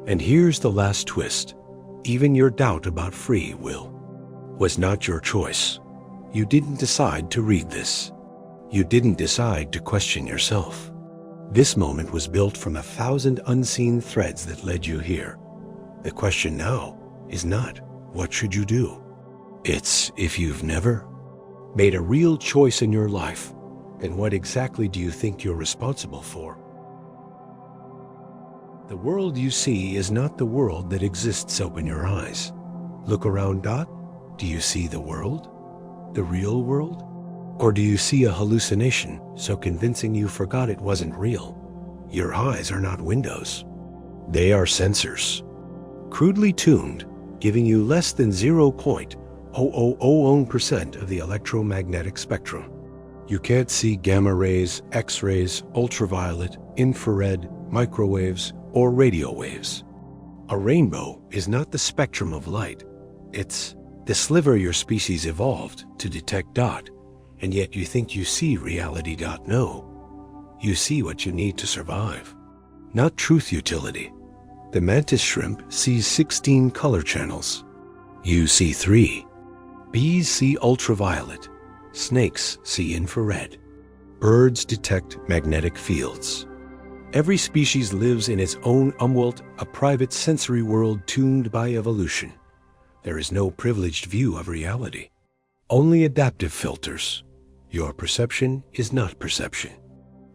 And here's the last twist. Even your doubt about free will was not your choice. You didn't decide to read this. You didn't decide to question yourself. This moment was built from 1,000 unseen threads that led you here. The question now is not, what should you do? It's, if you've never made a real choice in your life, then what exactly do you think you're responsible for? The world you see is not the world that exists. Open your eyes. Look around, Dot. Do you see the world? The real world? Or do you see a hallucination so convincing you forgot it wasn't real? Your eyes are not windows. They are sensors, crudely tuned, giving you less than 0.0001% of the electromagnetic spectrum. You can't see gamma rays, X-rays, ultraviolet, infrared, microwaves, or radio waves. A rainbow is not the spectrum of light. It's the sliver your species evolved to detect. Dot. And yet you think you see reality. Dot. No. You see what you need to survive, not truth utility. The mantis shrimp sees 16 color channels. You see 3. Bees see ultraviolet. Snakes see infrared. Birds detect magnetic fields. Every species lives in its own umwelt, a private sensory world tuned by evolution. There is no privileged view of reality, only adaptive filters. Your perception is not perception.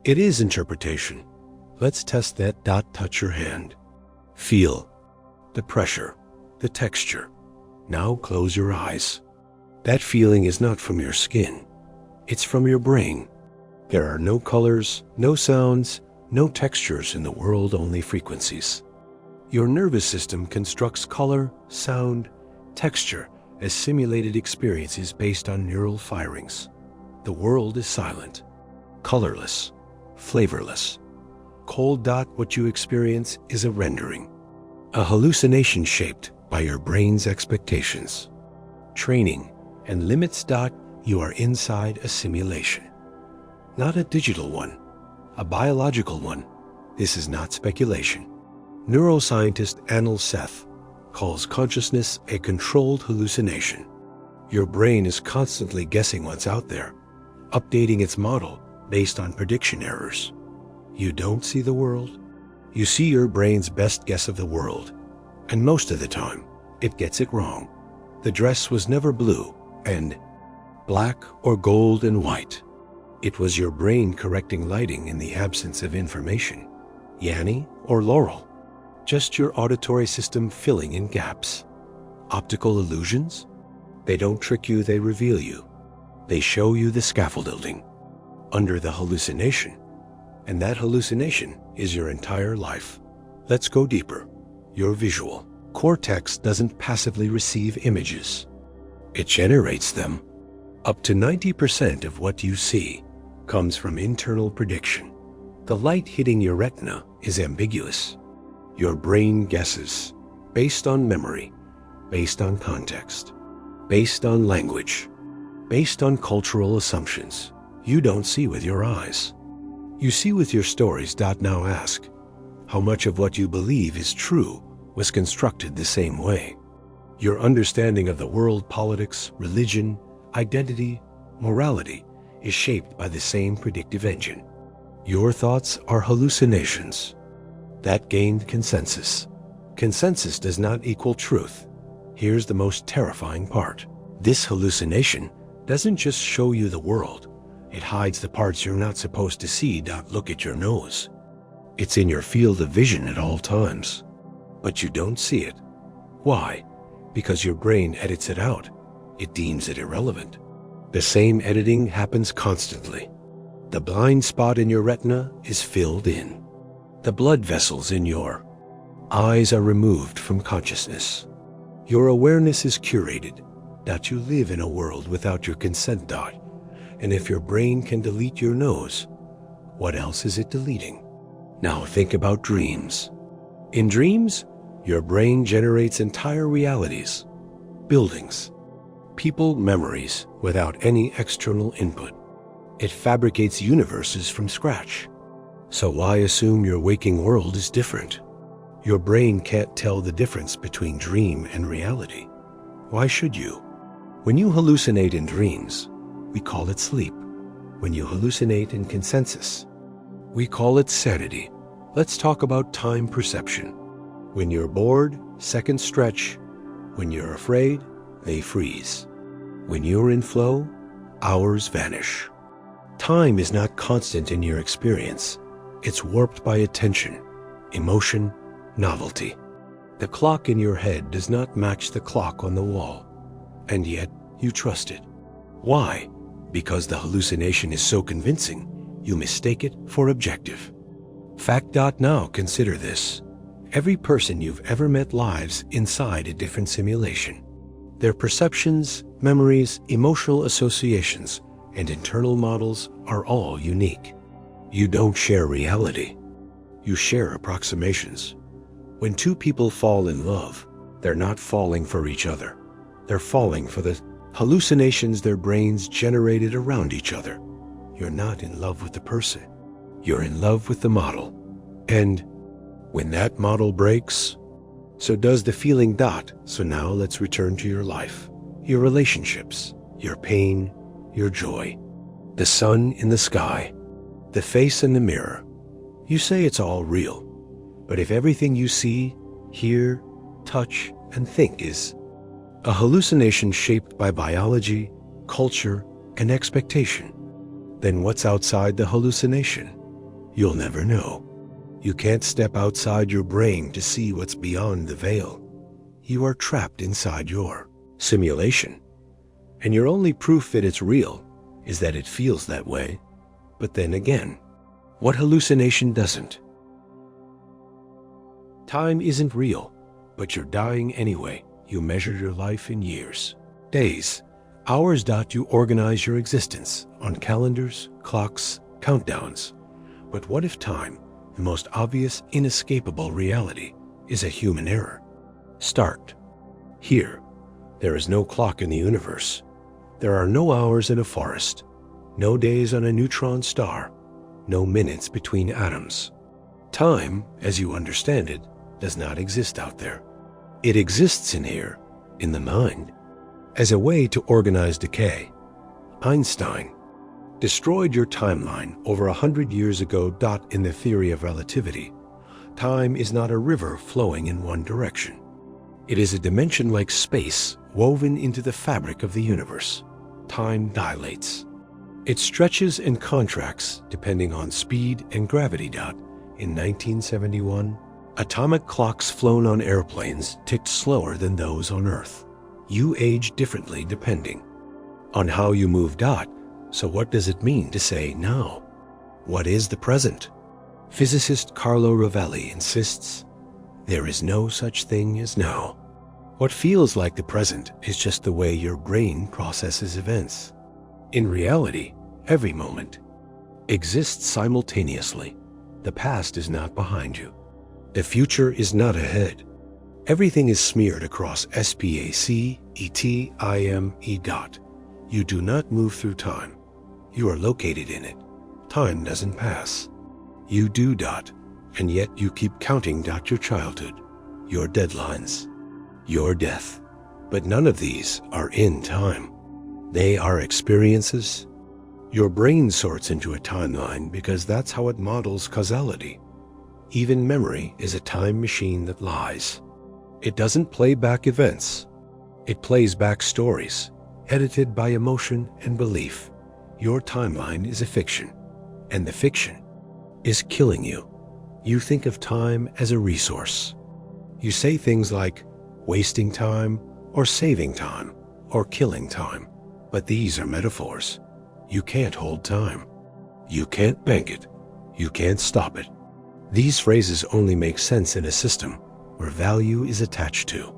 It is interpretation. Let's test that. Dot. Touch your hand. Feel the pressure, the texture. Now close your eyes. That feeling is not from your skin. It's from your brain. There are no colors, no sounds, no textures in the world, only frequencies. Your nervous system constructs color, sound, texture as simulated experiences based on neural firings. The world is silent, colorless, flavorless. Cold. Dot. What you experience is a rendering, a hallucination shaped by your brain's expectations, training, and limits. Dot. You are inside a simulation, not a digital one, a biological one. This is not speculation. Neuroscientist Anil Seth calls consciousness a controlled hallucination. Your brain is constantly guessing what's out there, updating its model based on prediction errors. You don't see the world. You see your brain's best guess of the world, and most of the time, it gets it wrong. The dress was never blue and black or gold and white. It was your brain correcting lighting in the absence of information. Yanni or Laurel, just your auditory system filling in gaps. Optical illusions? They don't trick you, they reveal you. They show you the scaffolding under the hallucination, and that hallucination is your entire life. Let's go deeper. Your visual cortex doesn't passively receive images. It generates them. Up to 90% of what you see comes from internal prediction. The light hitting your retina is ambiguous. Your brain guesses based on memory, based on context, based on language, based on cultural assumptions. You don't see with your eyes. You see with your stories. Now ask, how much of what you believe is true was constructed the same way? Your understanding of the world, politics, religion, identity, morality is shaped by the same predictive engine. Your thoughts are hallucinations. That gained consensus. Consensus does not equal truth. Here's the most terrifying part. This hallucination doesn't just show you the world. It hides the parts you're not supposed to see. Look at your nose. It's in your field of vision at all times, but you don't see it. Why? Because your brain edits it out. It deems it irrelevant. The same editing happens constantly. The blind spot in your retina is filled in. The blood vessels in your eyes are removed from consciousness. Your awareness is curated. You live in a world without your consent. And if your brain can delete your nose, what else is it deleting? Now think about dreams. In dreams, your brain generates entire realities, buildings, people, memories without any external input. It fabricates universes from scratch. So why assume your waking world is different? Your brain can't tell the difference between dream and reality. Why should you? When you hallucinate in dreams, we call it sleep. When you hallucinate in consensus, we call it sanity. Let's talk about time perception. When you're bored, seconds stretch. When you're afraid, they freeze. When you're in flow, hours vanish. Time is not constant in your experience. It's warped by attention, emotion, novelty. The clock in your head does not match the clock on the wall, and yet you trust it. Why? Because the hallucination is so convincing, you mistake it for objective. Fact. Now consider this. Every person you've ever met lives inside a different simulation. Their perceptions, memories, emotional associations, and internal models are all unique. You don't share reality. You share approximations. When two people fall in love, they're not falling for each other. They're falling for the hallucinations their brains generated around each other. You're not in love with the person. You're in love with the model. And when that model breaks, so does the feeling. So now let's return to your life, your relationships, your pain, your joy, the sun in the sky, the face in the mirror. You say it's all real, but if everything you see, hear, touch, and think is a hallucination shaped by biology, culture, and expectation, then what's outside the hallucination? You'll never know. You can't step outside your brain to see what's beyond the veil. You are trapped inside your simulation. And your only proof that it's real is that it feels that way. But then again, what hallucination doesn't? Time isn't real, but you're dying anyway. You measure your life in years, days, hours. You organize your existence on calendars, clocks, countdowns. But what if time, the most obvious, inescapable reality, is a human error? Start. Here, there is no clock in the universe. There are no hours in a forest, no days on a neutron star, no minutes between atoms. Time, as you understand it, does not exist out there. It exists in here, in the mind, as a way to organize decay. Einstein destroyed your timeline over 100 years ago. In the theory of relativity, time is not a river flowing in one direction. It is a dimension like space woven into the fabric of the universe. Time dilates. It stretches and contracts depending on speed and gravity. In 1971, atomic clocks flown on airplanes ticked slower than those on Earth. You age differently depending on how you move. So what does it mean to say now? What is the present? Physicist Carlo Rovelli insists there is no such thing as now. What feels like the present is just the way your brain processes events. In reality, every moment exists simultaneously. The past is not behind you. The future is not ahead. Everything is smeared across SPACETIME. You do not move through time. You are located in it. Time doesn't pass. You do. And yet you keep counting. Your childhood, your deadlines, your death. But none of these are in time. They are experiences. Your brain sorts into a timeline because that's how it models causality. Even memory is a time machine that lies. It doesn't play back events. It plays back stories, edited by emotion and belief. Your timeline is a fiction, and the fiction is killing you. You think of time as a resource. You say things like wasting time or saving time or killing time. But these are metaphors. You can't hold time. You can't bank it. You can't stop it. These phrases only make sense in a system where value is attached to.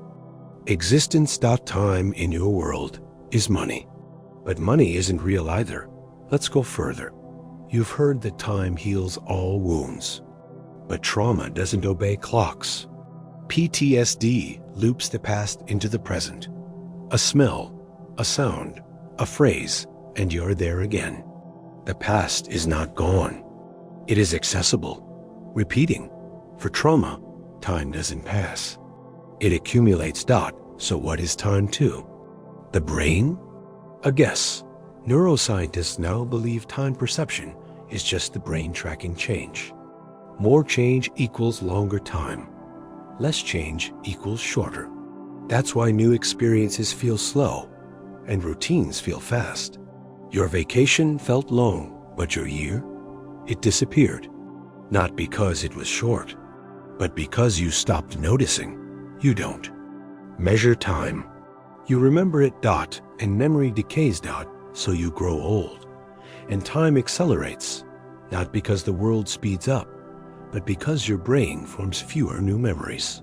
Existence. Time in your world is money. But money isn't real either. Let's go further. You've heard that time heals all wounds. But trauma doesn't obey clocks. PTSD loops the past into the present. A smell, a sound, a phrase, and you're there again. The past is not gone. It is accessible, repeating. For trauma, time doesn't pass. It accumulates. So what is time to? The brain? A guess. Neuroscientists now believe time perception is just the brain tracking change. More change equals longer time. Less change equals shorter. That's why new experiences feel slow and routines feel fast. Your vacation felt long, but your year? It disappeared. Not because it was short, but because you stopped noticing. You don't. Measure time. You remember it. And memory decays. So you grow old. And time accelerates, not because the world speeds up, but because your brain forms fewer new memories.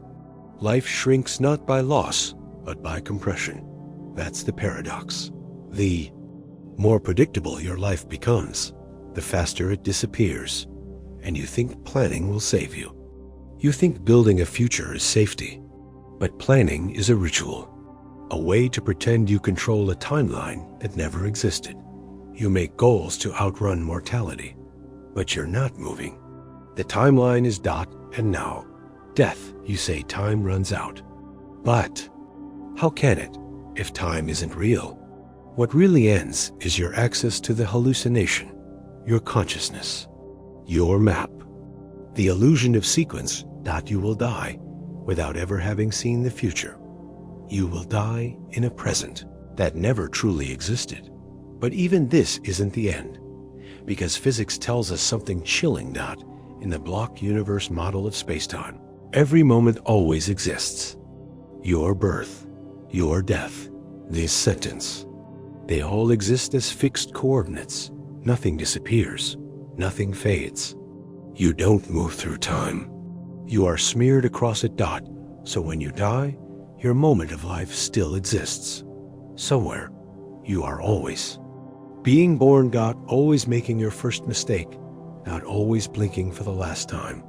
Life shrinks not by loss, but by compression. That's the paradox. The more predictable your life becomes, the faster it disappears, and you think planning will save you. You think building a future is safety, but planning is a ritual, a way to pretend you control a timeline that never existed. You make goals to outrun mortality, but you're not moving. The timeline is and now. Death, you say time runs out. But how can it, if time isn't real? What really ends is your access to the hallucination, your consciousness, your map. The illusion of sequence. You will die without ever having seen the future. You will die in a present that never truly existed. But even this isn't the end, because physics tells us something chilling. In the block universe model of spacetime, every moment always exists. Your birth, your death, this sentence. They all exist as fixed coordinates. Nothing disappears. Nothing fades. You don't move through time. You are smeared across it. So when you die, your moment of life still exists. Somewhere, you are always. Being born. Always making your first mistake. Not always blinking for the last time.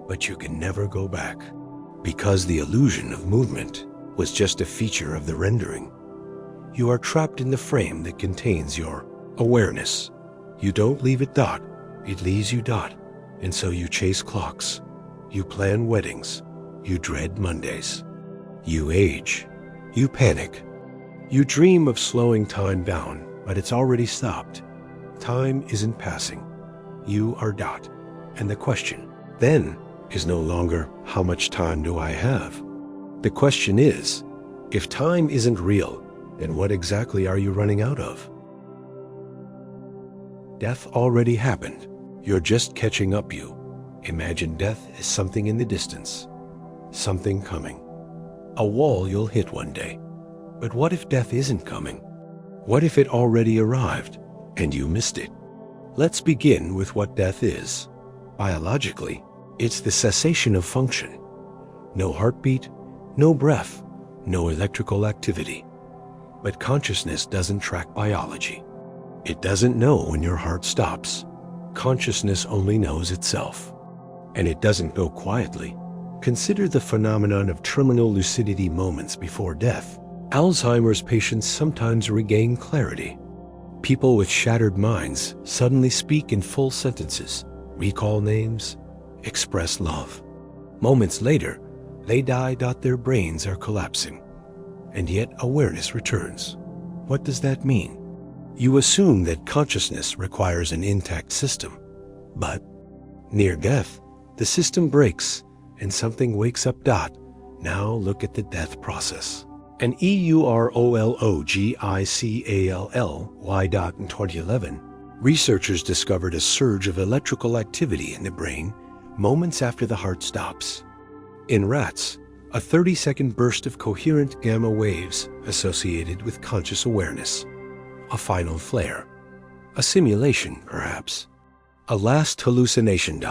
But you can never go back. Because the illusion of movement was just a feature of the rendering. You are trapped in the frame that contains your awareness. You don't leave it. It leaves you. And so you chase clocks. You plan weddings. You dread Mondays. You age. You panic. You dream of slowing time down, but it's already stopped. Time isn't passing. You are. And the question then is no longer, how much time do I have? The question is, if time isn't real, then what exactly are you running out of? Death already happened. You're just catching up. You imagine death as something in the distance, something coming, a wall you'll hit one day. But what if death isn't coming? What if it already arrived and you missed it? Let's begin with what death is. Biologically, it's the cessation of function. No heartbeat, no breath, no electrical activity. But consciousness doesn't track biology. It doesn't know when your heart stops. Consciousness only knows itself. And it doesn't go quietly. Consider the phenomenon of terminal lucidity moments before death. Alzheimer's patients sometimes regain clarity. People with shattered minds suddenly speak in full sentences, recall names, express love. Moments later, they die. Their brains are collapsing. And yet awareness returns. What does that mean? You assume that consciousness requires an intact system. But near death, the system breaks and something wakes up. Now look at the death process. An EUROLOGICALLY. In 2011, researchers discovered a surge of electrical activity in the brain moments after the heart stops. In rats, a 30-second burst of coherent gamma waves associated with conscious awareness. A final flare. A simulation, perhaps. A last hallucination.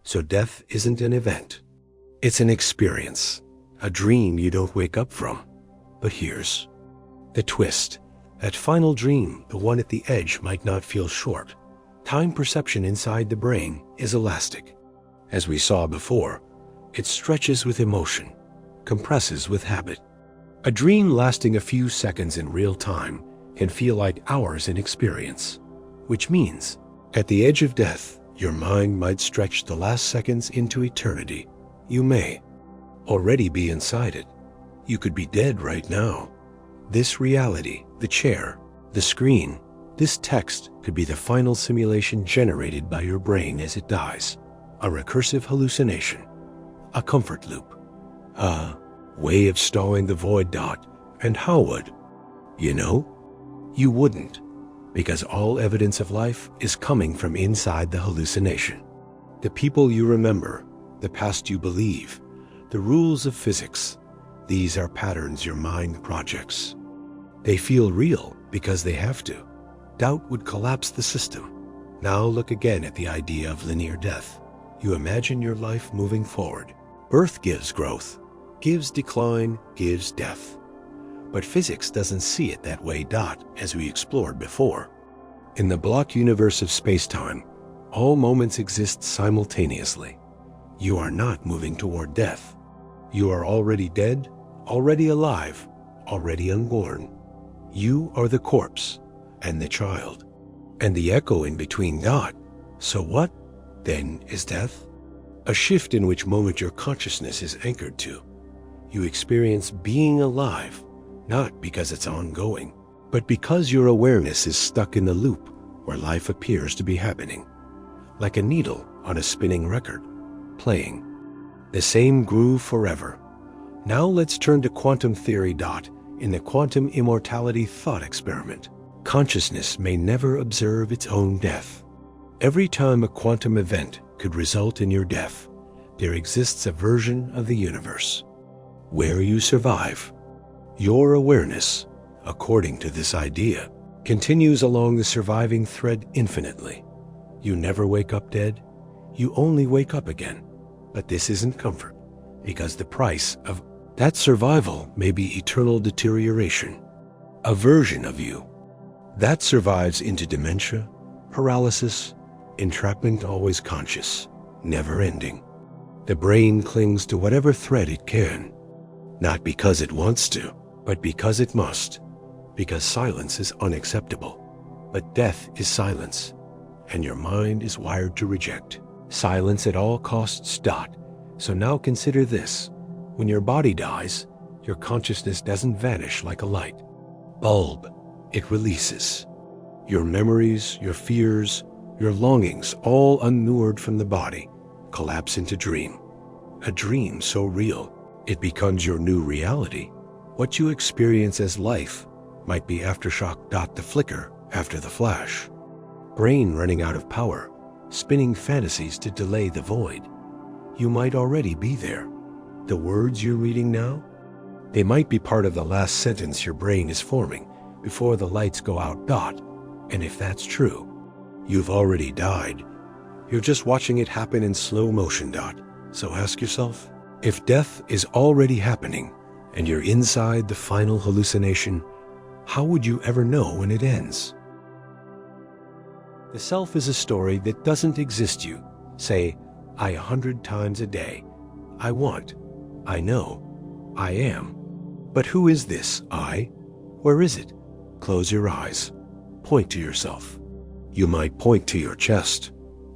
So death isn't an event. It's an experience, a dream you don't wake up from. But here's the twist. That final dream, the one at the edge, might not feel short. Time perception inside the brain is elastic. As we saw before, it stretches with emotion, compresses with habit. A dream lasting a few seconds in real time can feel like hours in experience, which means At the edge of death, your mind might stretch the last seconds into eternity. You may already be inside it. You could be dead right now. This reality, the chair, the screen, this text could be the final simulation generated by your brain as it dies. A recursive hallucination, a comfort loop, a way of stalling the void. And how would? You know? You wouldn't, because all evidence of life is coming from inside the hallucination. The people you remember, the past you believe, the rules of physics, these are patterns your mind projects. They feel real because they have to. Doubt would collapse the system. Now look again at the idea of linear death. You imagine your life moving forward. Birth gives growth, gives decline, gives death. But physics doesn't see it that way. As we explored before. In the block universe of space-time, all moments exist simultaneously. You are not moving toward death. You are already dead, already alive, already unborn. You are the corpse and the child, and the echo in between. So what, then, is death? A shift in which moment your consciousness is anchored to. You experience being alive, not because it's ongoing, but because your awareness is stuck in the loop where life appears to be happening, like a needle on a spinning record, playing the same groove forever. Now let's turn to quantum theory. In the quantum immortality thought experiment, consciousness may never observe its own death. Every time a quantum event could result in your death, there exists a version of the universe where you survive. Your awareness, according to this idea, continues along the surviving thread infinitely. You never wake up dead, you only wake up again. But this isn't comfort, because the price of that survival may be eternal deterioration. A version of you that survives into dementia, paralysis, entrapment, always conscious, never ending. The brain clings to whatever thread it can, not because it wants to, but because it must, because silence is unacceptable. But death is silence, and your mind is wired to reject silence at all costs. So now consider this. When your body dies, your consciousness doesn't vanish like a light bulb. It releases. Your memories, your fears, your longings, all unmoored from the body, collapse into dream. A dream so real, it becomes your new reality. What you experience as life might be aftershock. The flicker after the flash. Brain running out of power, spinning fantasies to delay the void. You might already be there. The words you're reading now, they might be part of the last sentence your brain is forming before the lights go out. And if that's true, you've already died. You're just watching it happen in slow motion. So ask yourself, if death is already happening and you're inside the final hallucination, how would you ever know when it ends? The self is a story that doesn't exist. You say, I 100 times a day. I want, I know, I am. But who is this I? Where is it? Close your eyes. Point to yourself. You might point to your chest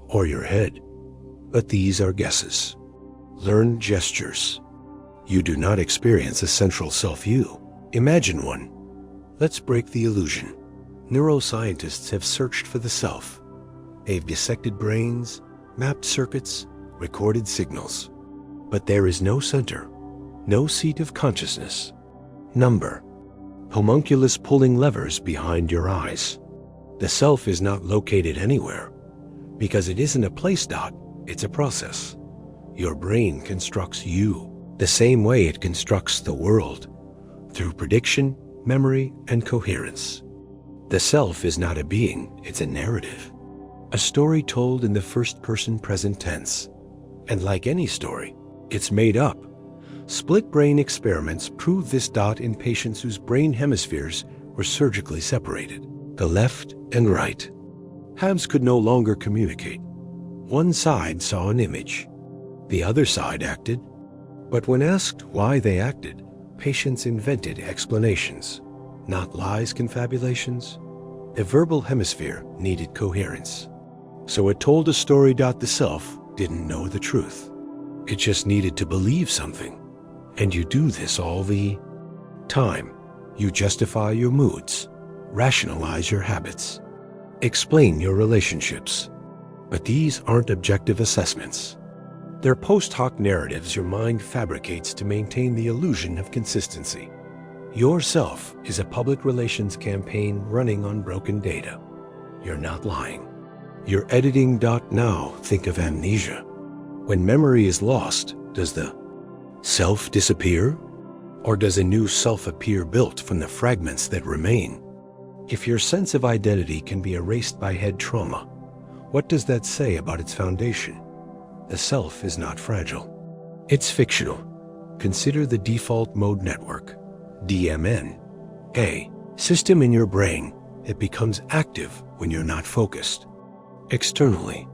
or your head, but these are guesses. Learn gestures. You do not experience a central self. You imagine one. Let's break the illusion. Neuroscientists have searched for the self. They've dissected brains, mapped circuits, recorded signals. But there is no center, no seat of consciousness. Number. Homunculus pulling levers behind your eyes. The self is not located anywhere, because it isn't a place. It's a process. Your brain constructs you the same way it constructs the world, through prediction, memory, and coherence. The self is not a being, it's a narrative. A story told in the first-person present tense. And like any story, it's made up. Split brain experiments prove this. In patients whose brain hemispheres were surgically separated, the left and right. Halves could no longer communicate. One side saw an image. The other side acted. But when asked why they acted, patients invented explanations, not lies, confabulations. The verbal hemisphere needed coherence. So it told a story. The self didn't know the truth. It just needed to believe something. And you do this all the time. You justify your moods, rationalize your habits, explain your relationships. But these aren't objective assessments. They're post hoc narratives your mind fabricates to maintain the illusion of consistency. Your self is a public relations campaign running on broken data. You're not lying. You're editing. Now think of amnesia. When memory is lost, does the self disappear? Or does a new self appear built from the fragments that remain? If your sense of identity can be erased by head trauma, what does that say about its foundation? The self is not fragile. It's fictional. Consider the default mode network, DMN, a system in your brain that becomes active when you're not focused. Externally,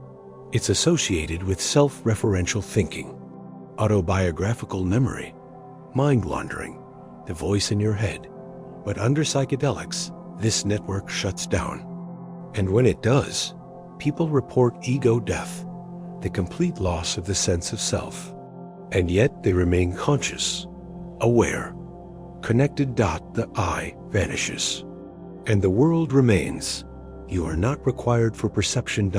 it's associated with self-referential thinking, autobiographical memory, mind-wandering, the voice in your head. But under psychedelics, this network shuts down. And when it does, people report ego death, the complete loss of the sense of self. And yet they remain conscious, aware, connected. The I vanishes, and the world remains. You are not required for perception.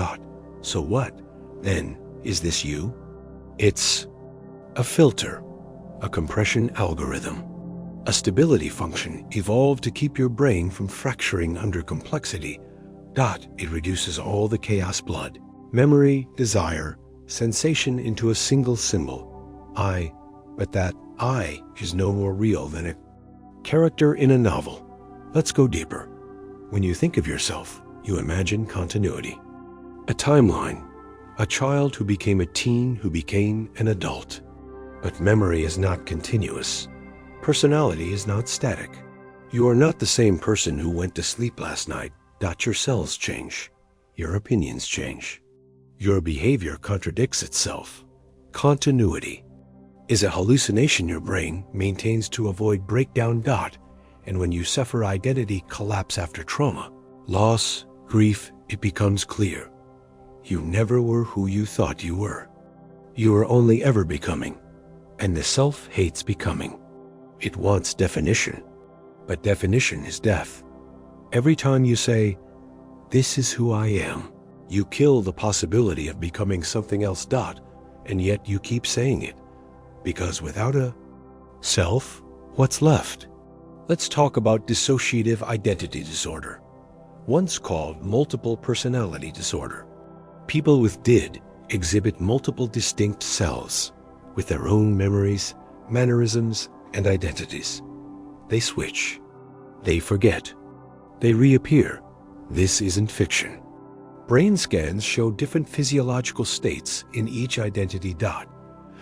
So what, then, is this you? It's a filter, a compression algorithm, a stability function evolved to keep your brain from fracturing under complexity. It reduces all the chaos blood, memory, desire, sensation into a single symbol, I. But that I is no more real than a character in a novel. Let's go deeper. When you think of yourself, you imagine continuity. A timeline, a child who became a teen who became an adult. But memory is not continuous. Personality is not static. You are not the same person who went to sleep last night. Your cells change. Your opinions change. Your behavior contradicts itself. Continuity is a hallucination your brain maintains to avoid breakdown. And when you suffer identity collapse after trauma, loss, grief, it becomes clear. You never were who you thought you were. You are only ever becoming. And the self hates becoming. It wants definition. But definition is death. Every time you say, "This is who I am," you kill the possibility of becoming something else. And yet you keep saying it. Because without a self, what's left? Let's talk about dissociative identity disorder, once called multiple personality disorder. People with DID exhibit multiple distinct selves with their own memories, mannerisms, and identities. They switch. They forget. They reappear. This isn't fiction. Brain scans show different physiological states in each identity.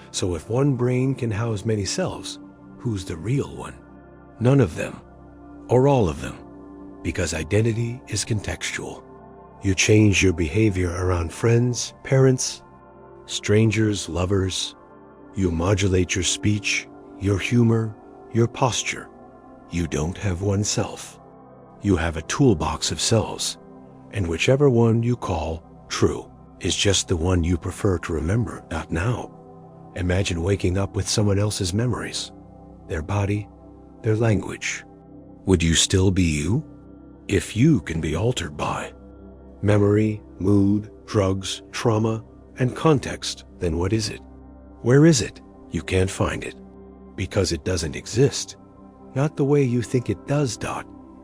So if one brain can house many selves, who's the real one? None of them, or all of them, because identity is contextual. You change your behavior around friends, parents, strangers, lovers. You modulate your speech, your humor, your posture. You don't have one self. You have a toolbox of selves, and whichever one you call true is just the one you prefer to remember. Now. Imagine waking up with someone else's memories, their body, their language. Would you still be you? If you can be altered by memory, mood, drugs, trauma, and context, then what is it? Where is it? You can't find it. Because it doesn't exist. Not the way you think it does.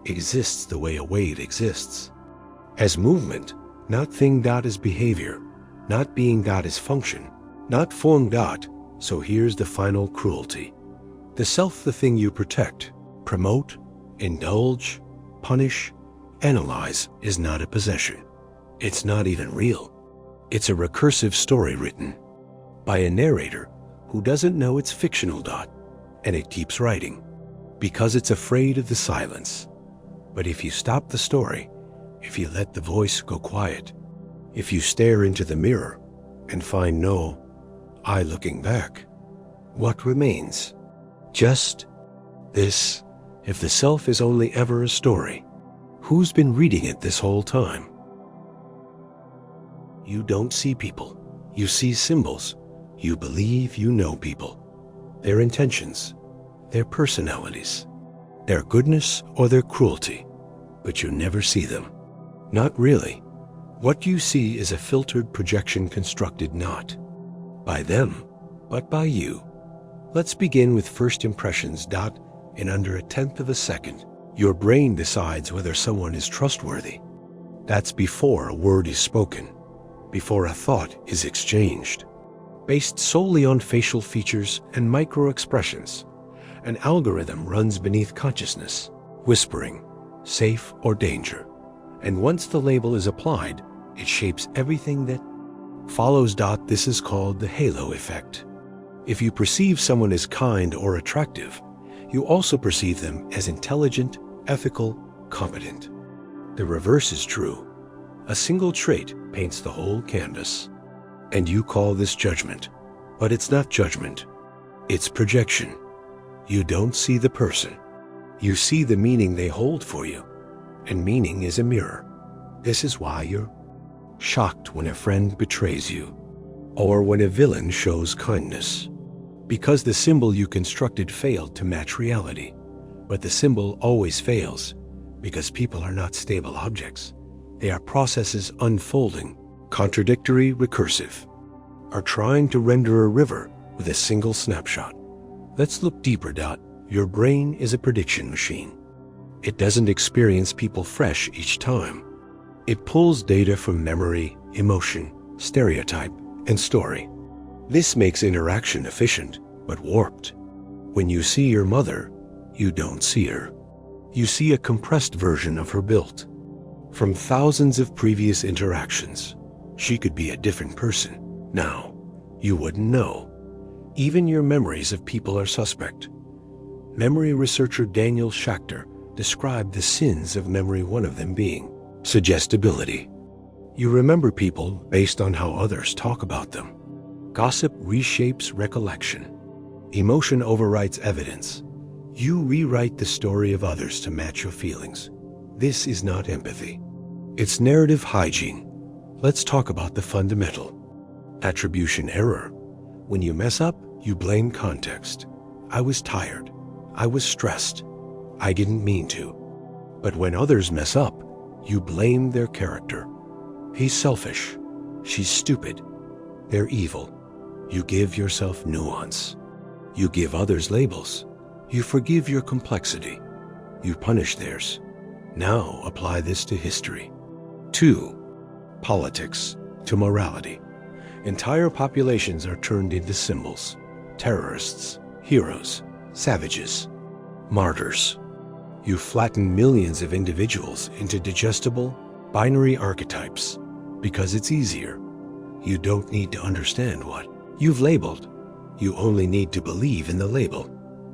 Exists the way a wave exists. As movement, not thing. As behavior, not being. As function, not form. So here's the final cruelty. The self, the thing you protect, promote, indulge, punish, analyze, is not a possession. It's not even real. It's a recursive story written by a narrator who doesn't know it's fictional. And it keeps writing because it's afraid of the silence. But if you stop the story, if you let the voice go quiet, if you stare into the mirror and find no eye looking back, what remains? Just this. If the self is only ever a story, who's been reading it this whole time? You don't see people. You see symbols. You believe you know people. Their intentions, their personalities, their goodness or their cruelty, but you never see them. Not really. What you see is a filtered projection constructed not by them, but by you. Let's begin with first impressions. In under 1/10 of a second, your brain decides whether someone is trustworthy. That's before a word is spoken, before a thought is exchanged. Based solely on facial features and micro-expressions, an algorithm runs beneath consciousness, whispering, safe or danger. And once the label is applied, it shapes everything that follows. This is called the halo effect. If you perceive someone as kind or attractive, you also perceive them as intelligent, ethical, competent. The reverse is true. A single trait paints the whole canvas. And you call this judgment. But it's not judgment. It's projection. You don't see the person. You see the meaning they hold for you. And meaning is a mirror. This is why you're shocked when a friend betrays you, or when a villain shows kindness. Because the symbol you constructed failed to match reality. But the symbol always fails, because people are not stable objects. They are processes unfolding, contradictory, recursive, are trying to render a river with a single snapshot. Let's look deeper. Your brain is a prediction machine. It doesn't experience people fresh each time. It pulls data from memory, emotion, stereotype, and story. This makes interaction efficient, but warped. When you see your mother, you don't see her. You see a compressed version of her built. From thousands of previous interactions, she could be a different person. Now, you wouldn't know. Even your memories of people are suspect. Memory researcher Daniel Schachter described the sins of memory, one of them being suggestibility. You remember people based on how others talk about them. Gossip reshapes recollection. Emotion overwrites evidence. You rewrite the story of others to match your feelings. This is not empathy. It's narrative hygiene. Let's talk about the fundamental. Attribution error. When you mess up, you blame context. I was tired. I was stressed. I didn't mean to. But when others mess up, you blame their character. He's selfish. She's stupid. They're evil. You give yourself nuance. You give others labels. You forgive your complexity. You punish theirs. Now apply this to history. 2. Politics to morality. Entire populations are turned into symbols. Terrorists, heroes, savages, martyrs. You flatten millions of individuals into digestible, binary archetypes because it's easier. You don't need to understand what you've labeled. You only need to believe in the label.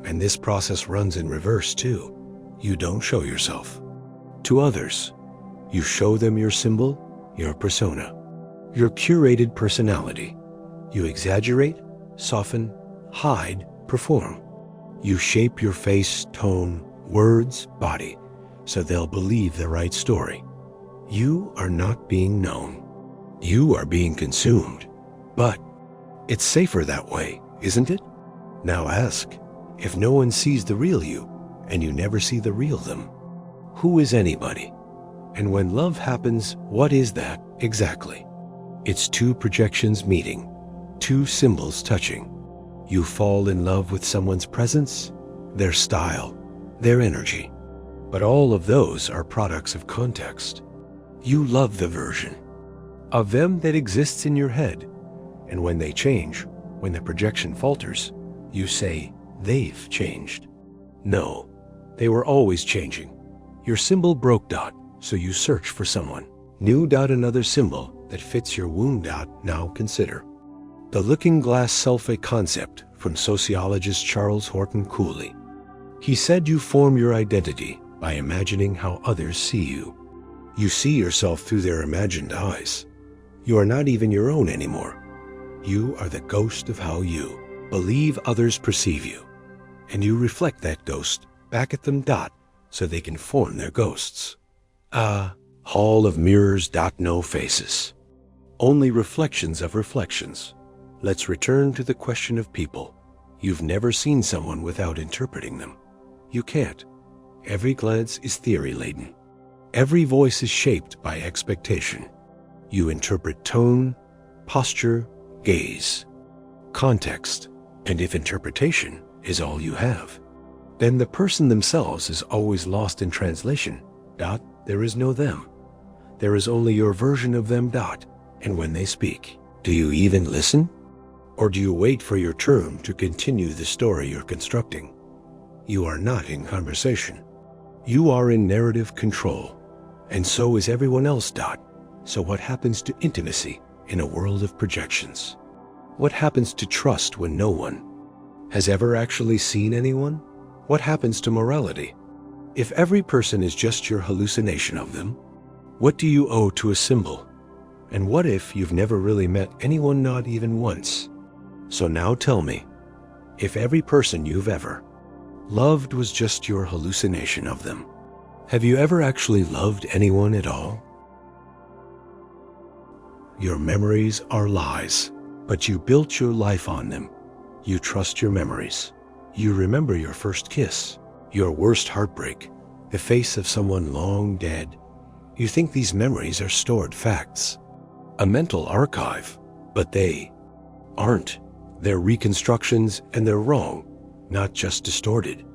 And this process runs in reverse too. You don't show yourself to others. You show them your symbol, your persona, your curated personality. You exaggerate, soften, hide, perform. You shape your face, tone, words, body, so they'll believe the right story. You are not being known. You are being consumed. But it's safer that way, isn't it? Now ask, if no one sees the real you, and you never see the real them, who is anybody? And when love happens, what is that exactly? It's two projections meeting, two symbols touching. You fall in love with someone's presence, their style, their energy. But all of those are products of context. You love the version of them that exists in your head. And when they change, when the projection falters, you say, they've changed. No, they were always changing. Your symbol broke. So you search for someone new. Another symbol that fits your wound. Now consider the looking glass self, concept from sociologist Charles Horton Cooley. He said you form your identity by imagining how others see you. You see yourself through their imagined eyes. You are not even your own anymore. You are the ghost of how you believe others perceive you. And you reflect that ghost back at them. So they can form their ghosts. Hall of mirrors. No faces. only reflections of reflections. Let's return to the question of people. You've never seen someone without interpreting them. You can't. Every glance is theory-laden. Every voice is shaped by expectation. You interpret tone, posture, gaze, context, and if interpretation is all you have, then the person themselves is always lost in translation. There is no them. There is only your version of them. And when they speak, do you even listen? Or do you wait for your turn to continue the story you're constructing? You are not in conversation. You are in narrative control. And so is everyone else. So what happens to intimacy in a world of projections? What happens to trust when no one has ever actually seen anyone? What happens to morality? If every person is just your hallucination of them, what do you owe to a symbol? And what if you've never really met anyone, not even once? So now tell me, if every person you've ever loved was just your hallucination of them, have you ever actually loved anyone at all? Your memories are lies, but you built your life on them. You trust your memories. You remember your first kiss, your worst heartbreak, the face of someone long dead. You think these memories are stored facts, a mental archive, but they aren't. They're reconstructions, and they're wrong, not just distorted,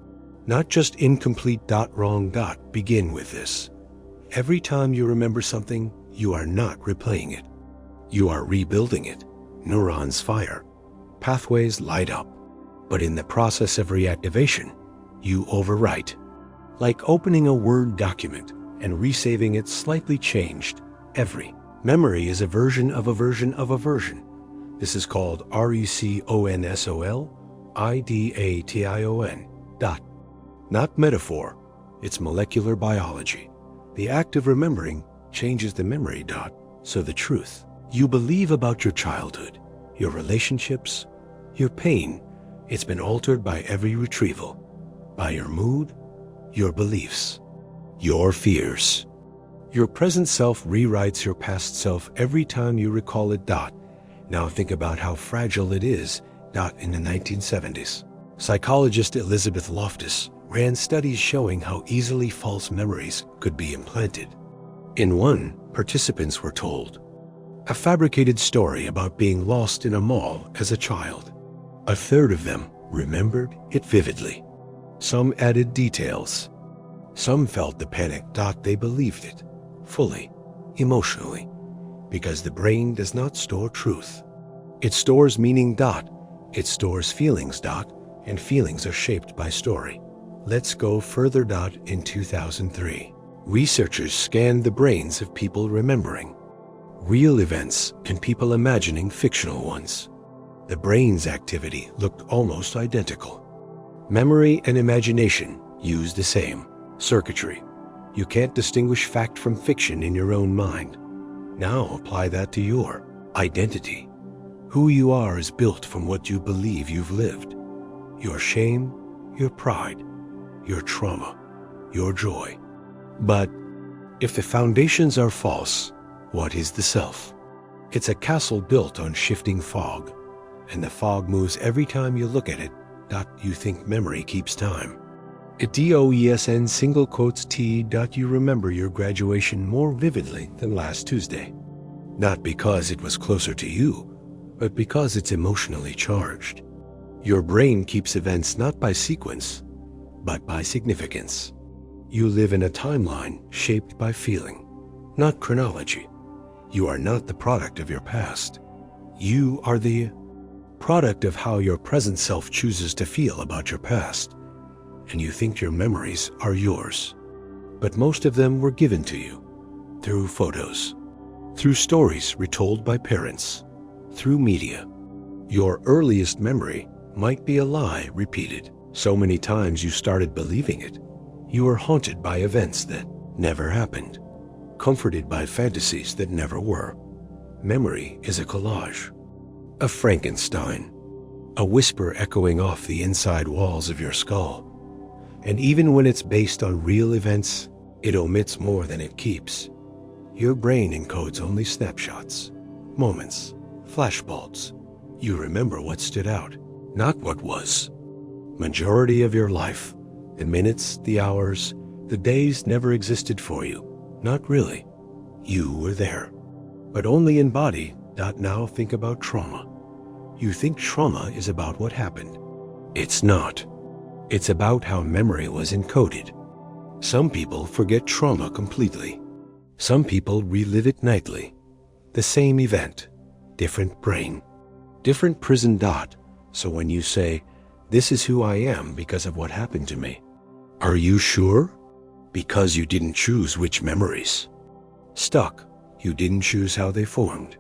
not just incomplete. Wrong. Begin with this. Every time you remember something, you are not replaying it. You are rebuilding it. Neurons fire. Pathways light up. But in the process of reactivation, you overwrite. Like opening a Word document and resaving it slightly changed. Every memory is a version of a version of a version. This is called reconsoliidation. Not metaphor, it's molecular biology. The act of remembering changes the memory. So the truth you believe about your childhood, your relationships, your pain, it's been altered by every retrieval, by your mood, your beliefs, your fears. Your present self rewrites your past self every time you recall it. Now think about how fragile it is. In the 1970s, psychologist Elizabeth Loftus ran studies showing how easily false memories could be implanted. In one, participants were told a fabricated story about being lost in a mall as a child. A third of them remembered it vividly. Some added details. Some felt the panic. They believed it fully, emotionally, because the brain does not store truth. It stores meaning. It stores feelings. And feelings are shaped by story. Let's go further. In 2003, researchers scanned the brains of people remembering real events and people imagining fictional ones. The brain's activity looked almost identical. Memory and imagination use the same circuitry. You can't distinguish fact from fiction in your own mind. Now apply that to your identity. Who you are is built from what you believe you've lived. Your shame, your pride, your trauma, your joy. But if the foundations are false, what is the self? It's a castle built on shifting fog, and the fog moves every time you look at it. You think memory keeps time. DOESN single quotes T. You remember your graduation more vividly than last Tuesday. Not because it was closer to you, but because it's emotionally charged. Your brain keeps events not by sequence, but by significance. You live in a timeline shaped by feeling, not chronology. You are not the product of your past. You are the product of how your present self chooses to feel about your past. And you think your memories are yours. But most of them were given to you through photos, through stories retold by parents, through media. Your earliest memory might be a lie repeated so many times you started believing it. You were haunted by events that never happened, comforted by fantasies that never were. Memory is a collage, a Frankenstein, a whisper echoing off the inside walls of your skull. And even when it's based on real events, it omits more than it keeps. Your brain encodes only snapshots, moments, flashbulbs. You remember what stood out, not what was. Majority of your life, the minutes, the hours, the days never existed for you. Not really. You were there, but only in body. Now think about trauma. You think trauma is about what happened. It's not. It's about how memory was encoded. Some people forget trauma completely. Some people relive it nightly. The same event, different brain, different prison. So when you say, "This is who I am because of what happened to me," are you sure? Because you didn't choose which memories. Stuck, you didn't choose how they formed.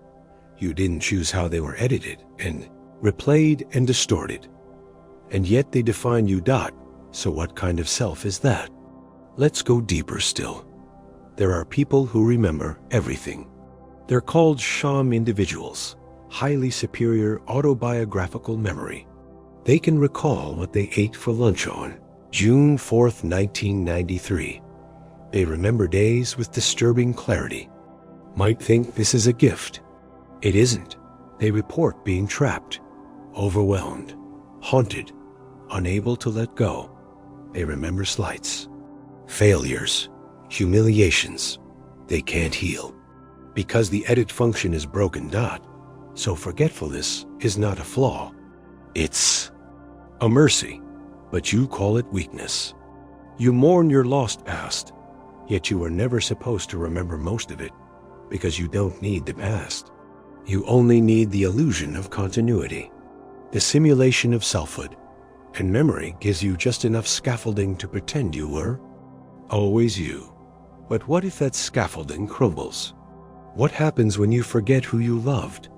You didn't choose how they were edited and replayed and distorted. And yet they define you. So what kind of self is that? Let's go deeper still. There are people who remember everything. They're called sham individuals, highly superior autobiographical memory. They can recall what they ate for lunch on June 4th, 1993. They remember days with disturbing clarity. Might think this is a gift. It isn't. They report being trapped, overwhelmed, haunted, unable to let go. They remember slights, failures, humiliations. They can't heal because the edit function is broken. So forgetfulness is not a flaw. It's a mercy, but you call it weakness. You mourn your lost past, yet you were never supposed to remember most of it because you don't need the past. You only need the illusion of continuity, the simulation of selfhood, and memory gives you just enough scaffolding to pretend you were always you. But what if that scaffolding crumbles? What happens when you forget who you loved,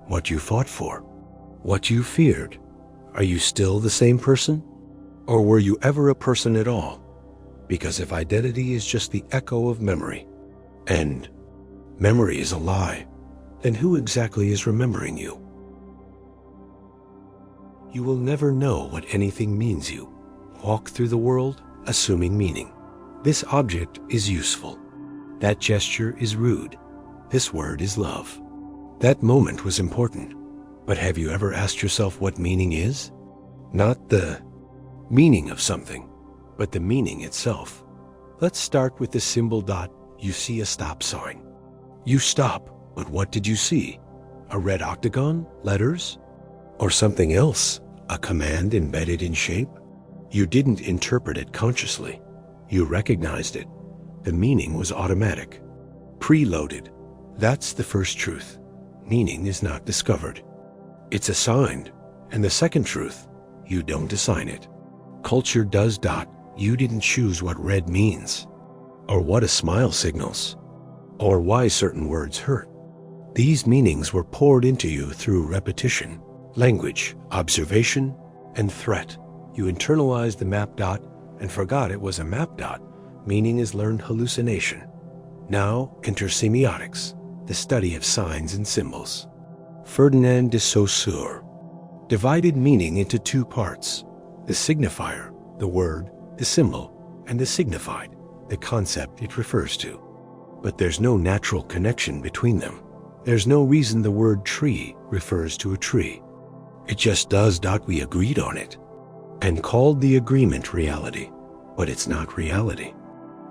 what you fought for, what you feared? Are you still the same person? Or were you ever a person at all? Because if identity is just the echo of memory, and memory is a lie, then who exactly is remembering you? You will never know what anything means. You walk through the world assuming meaning. This object is useful. That gesture is rude. This word is love. That moment was important. But have you ever asked yourself what meaning is? Not the meaning of something, but the meaning itself. Let's start with the symbol. You see a stop sign. You stop, but what did you see? A red octagon, letters, or something else? A command embedded in shape? You didn't interpret it consciously. You recognized it. The meaning was automatic, preloaded. That's the first truth. Meaning is not discovered. It's assigned. And the second truth, you don't assign it. Culture does. You didn't choose what red means, or what a smile signals, or why certain words hurt. These meanings were poured into you through repetition, language, observation, and threat. You internalized the map. And forgot it was a map. Meaning is learned hallucination. Now enter semiotics, the study of signs and symbols. Ferdinand de Saussure divided meaning into two parts: the signifier, the word, the symbol, and the signified, the concept it refers to. But there's no natural connection between them. There's no reason the word tree refers to a tree. It just does. We agreed on it and called the agreement reality, but it's not reality.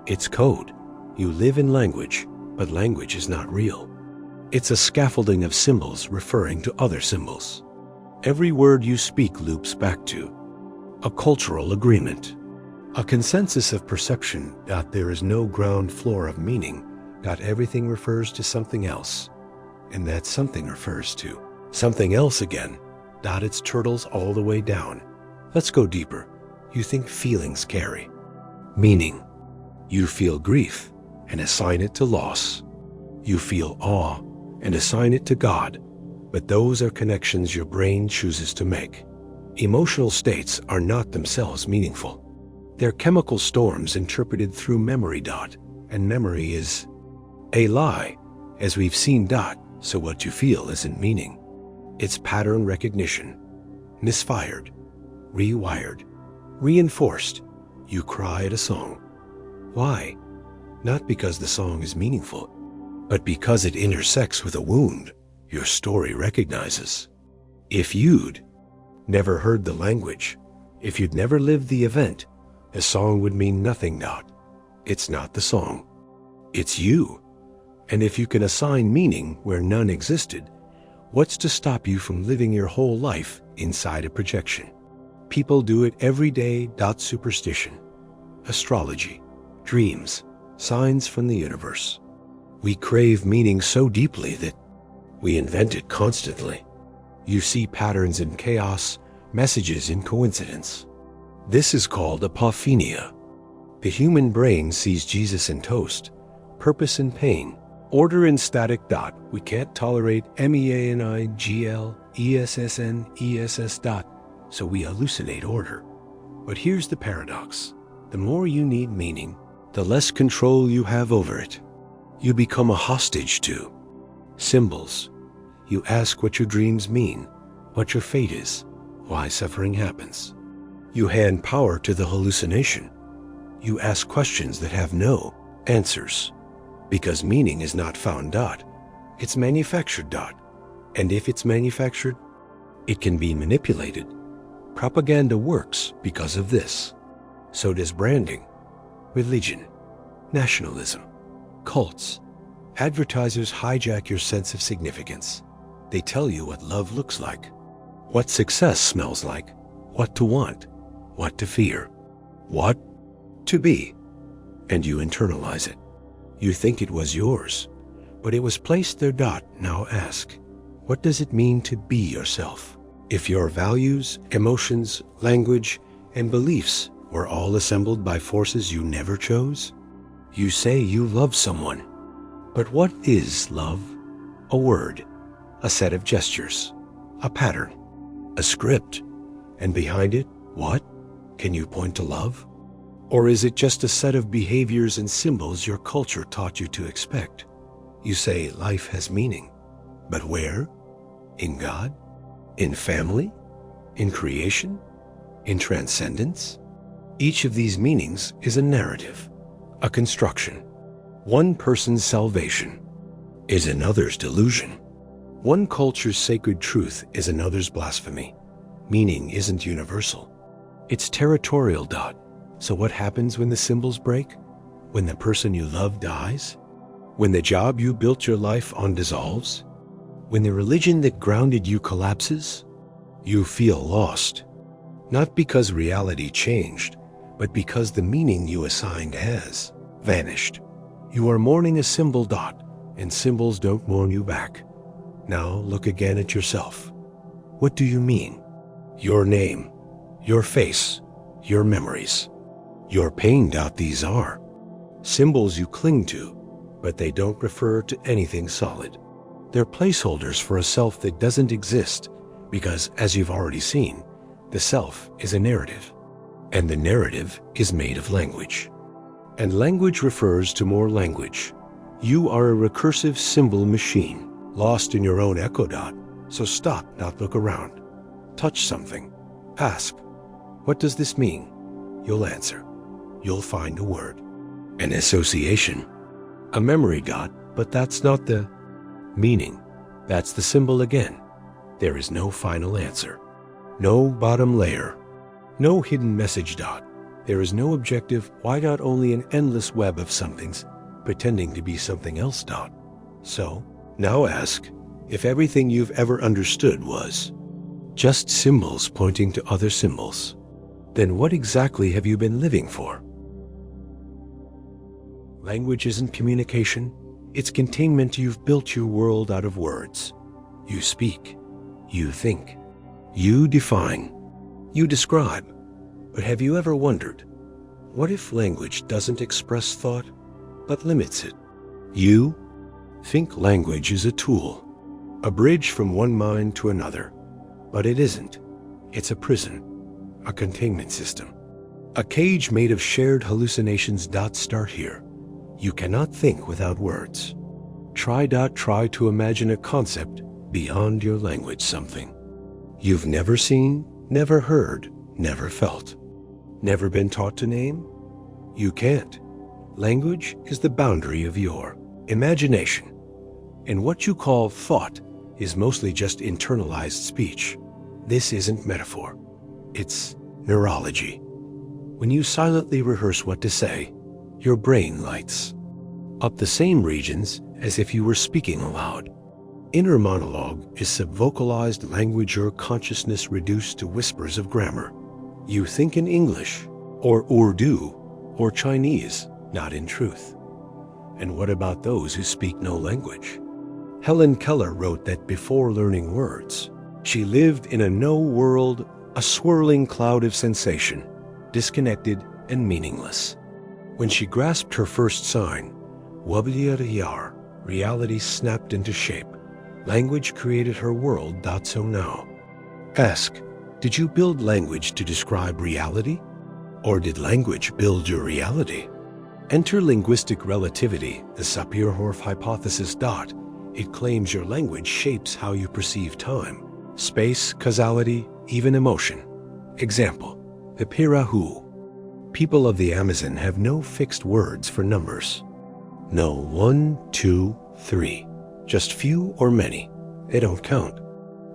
It's code. You live in language, but language is not real. It's a scaffolding of symbols referring to other symbols. Every word you speak loops back to a cultural agreement, a consensus of perception. There is no ground floor of meaning. Everything refers to something else, and that something refers to something else again. It's turtles all the way down. Let's go deeper. You think feelings carry meaning. You feel grief and assign it to loss. You feel awe and assign it to God. But those are connections your brain chooses to make. Emotional states are not themselves meaningful. They're chemical storms interpreted through memory. And memory is a lie, as we've seen. So what you feel isn't meaning. It's pattern recognition. Misfired, rewired, reinforced. You cry at a song. Why? Not because the song is meaningful, but because it intersects with a wound your story recognizes. If you'd never heard the language, if you'd never lived the event, the song would mean nothing. It's not the song. It's you. And if you can assign meaning where none existed, what's to stop you from living your whole life inside a projection? People do it every day. Superstition, astrology, dreams, signs from the universe. We crave meaning so deeply that we invent it constantly. You see patterns in chaos, messages in coincidence. This is called apophenia. The human brain sees Jesus in toast, purpose in pain, order in static. We can't tolerate MEANIGLESSNESS. So we hallucinate order. But here's the paradox. The more you need meaning, the less control you have over it. You become a hostage to symbols. You ask what your dreams mean, what your fate is, why suffering happens. You hand power to the hallucination. You ask questions that have no answers. Because meaning is not found. It's manufactured. And if it's manufactured, it can be manipulated. Propaganda works because of this. So does branding, religion, nationalism, cults. Advertisers hijack your sense of significance. They tell you what love looks like, what success smells like, what to want, what to fear, what to be. And you internalize it. You think it was yours, but it was placed there. Now ask, what does it mean to be yourself? If your values, emotions, language, and beliefs were all assembled by forces you never chose? You say you love someone, but what is love? A word, a set of gestures, a pattern, a script, and behind it, what? Can you point to love? Or is it just a set of behaviors and symbols your culture taught you to expect? You say life has meaning, but where? In God? In family? In creation? In transcendence? Each of these meanings is a narrative, a construction. One person's salvation is another's delusion. One culture's sacred truth is another's blasphemy. Meaning isn't universal. It's territorial. So what happens when the symbols break? When the person you love dies? When the job you built your life on dissolves? When the religion that grounded you collapses? You feel lost. Not because reality changed, but because the meaning you assigned has vanished. You are mourning a symbol. And symbols don't mourn you back. Now look again at yourself. What do you mean? Your name, your face, your memories, your pain. These are symbols you cling to, but they don't refer to anything solid. They're placeholders for a self that doesn't exist because, as you've already seen, the self is a narrative, and the narrative is made of language. And language refers to more language. You are a recursive symbol machine, lost in your own echo. So stop, not look around. Touch something. Ask, what does this mean? You'll answer. You'll find a word. An association. A memory. But that's not the meaning. That's the symbol again. There is no final answer. No bottom layer. No hidden message. There is no objective. Why not only an endless web of somethings pretending to be something else. So, now ask, if everything you've ever understood was just symbols pointing to other symbols, then what exactly have you been living for? Language isn't communication. It's containment. You've built your world out of words. You speak. You think. You define. You describe. But have you ever wondered, what if language doesn't express thought, but limits it? You think language is a tool, a bridge from one mind to another, but it isn't. It's a prison, a containment system, a cage made of shared hallucinations. Start here. You cannot think without words. Try to imagine a concept beyond your language, something you've never seen, never heard, never felt, never been taught to name. You can't. Language is the boundary of your imagination. And what you call thought is mostly just internalized speech. This isn't metaphor. It's neurology. When you silently rehearse what to say, your brain lights up the same regions as if you were speaking aloud. Inner monologue is subvocalized language or consciousness reduced to whispers of grammar. You think in English, or Urdu, or Chinese, not in truth. And what about those who speak no language? Helen Keller wrote that before learning words, she lived in a no world, a swirling cloud of sensation, disconnected and meaningless. When she grasped her first sign, Wabliyar, reality snapped into shape. Language created her world. So now, ask, did you build language to describe reality? Or did language build your reality? Enter linguistic relativity, the Sapir-Whorf hypothesis. It claims your language shapes how you perceive time, space, causality, even emotion. Example, the Pirahu. People of the Amazon have no fixed words for numbers. No 1, 2, 3. Just few or many. They don't count.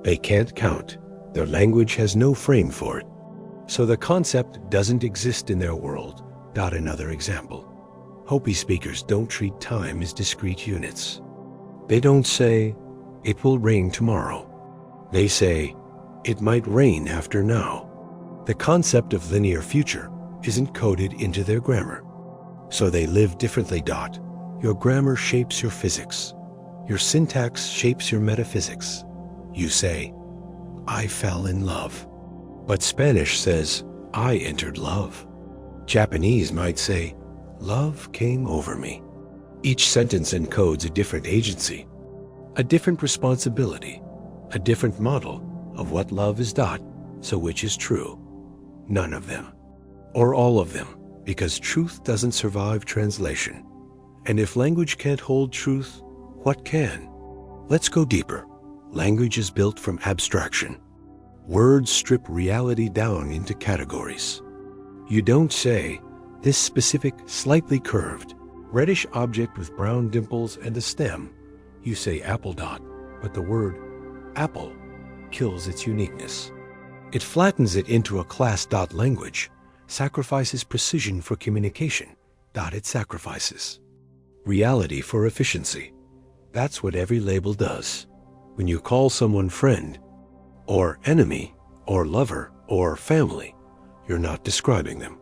They can't count. Their language has no frame for it. So the concept doesn't exist in their world. Another example. Hopi speakers don't treat time as discrete units. They don't say, it will rain tomorrow. They say, it might rain after now. The concept of linear future isn't coded into their grammar. So they live differently. Your grammar shapes your physics. Your syntax shapes your metaphysics. You say, I fell in love. But Spanish says, I entered love. Japanese might say, love came over me. Each sentence encodes a different agency, a different responsibility, a different model of what love is. So which is true? None of them. Or all of them, because truth doesn't survive translation. And if language can't hold truth, what can? Let's go deeper. Language is built from abstraction. Words strip reality down into categories. You don't say, this specific, slightly curved, reddish object with brown dimples and a stem. You say apple. But the word apple kills its uniqueness. It flattens it into a class. Language sacrifices precision for communication. It sacrifices reality for efficiency. That's what every label does. When you call someone friend, or enemy, or lover, or family, you're not describing them.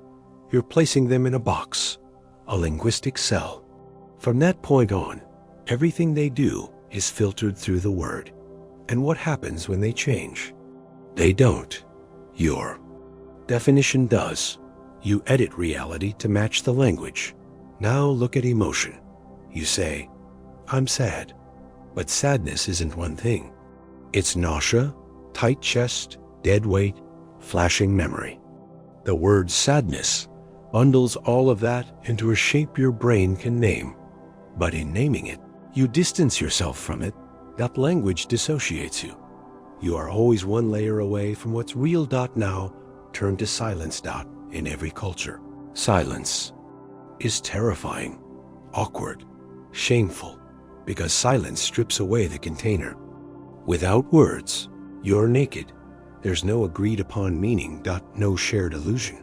You're placing them in a box, a linguistic cell. From that point on, everything they do is filtered through the word. And what happens when they change? They don't. Your definition does. You edit reality to match the language. Now look at emotion. You say, I'm sad. But sadness isn't one thing. It's nausea, tight chest, dead weight, flashing memory. The word sadness bundles all of that into a shape your brain can name. But in naming it, you distance yourself from it. That language dissociates you. You are always one layer away from what's real. Now turn to silence. In every culture, silence is terrifying, awkward, shameful, because silence strips away the container. Without words, you're naked. There's no agreed upon meaning. No shared illusion.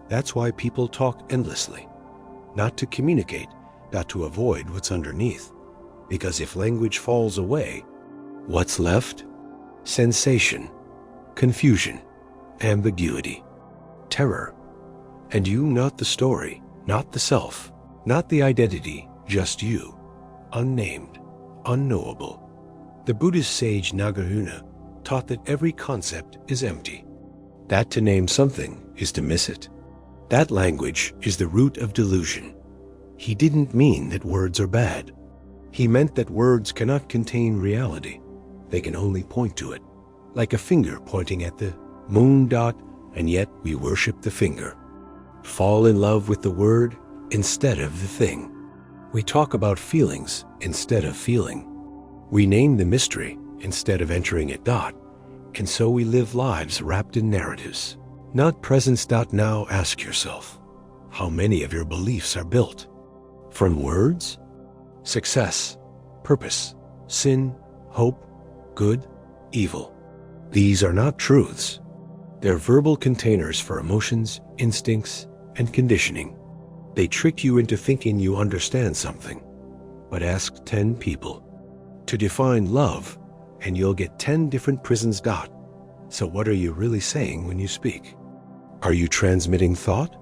That's why people talk endlessly. Not to communicate, to avoid what's underneath. Because if language falls away, what's left? Sensation, confusion, ambiguity, terror. And you, not the story, not the self, not the identity, just you. Unnamed, unknowable. The Buddhist sage Nagarjuna taught that every concept is empty. That to name something is to miss it. That language is the root of delusion. He didn't mean that words are bad. He meant that words cannot contain reality. They can only point to it, like a finger pointing at the moon. And yet we worship the finger. Fall in love with the word instead of the thing. We talk about feelings instead of feeling. We name the mystery instead of entering it. And so we live lives wrapped in narratives, not presence. Now ask yourself, how many of your beliefs are built from words? Success, purpose, sin, hope, good, evil. These are not truths. They're verbal containers for emotions, instincts, and conditioning. They trick you into thinking you understand something. But ask 10 people to define love, and you'll get 10 different prisons. So what are you really saying when you speak? Are you transmitting thought?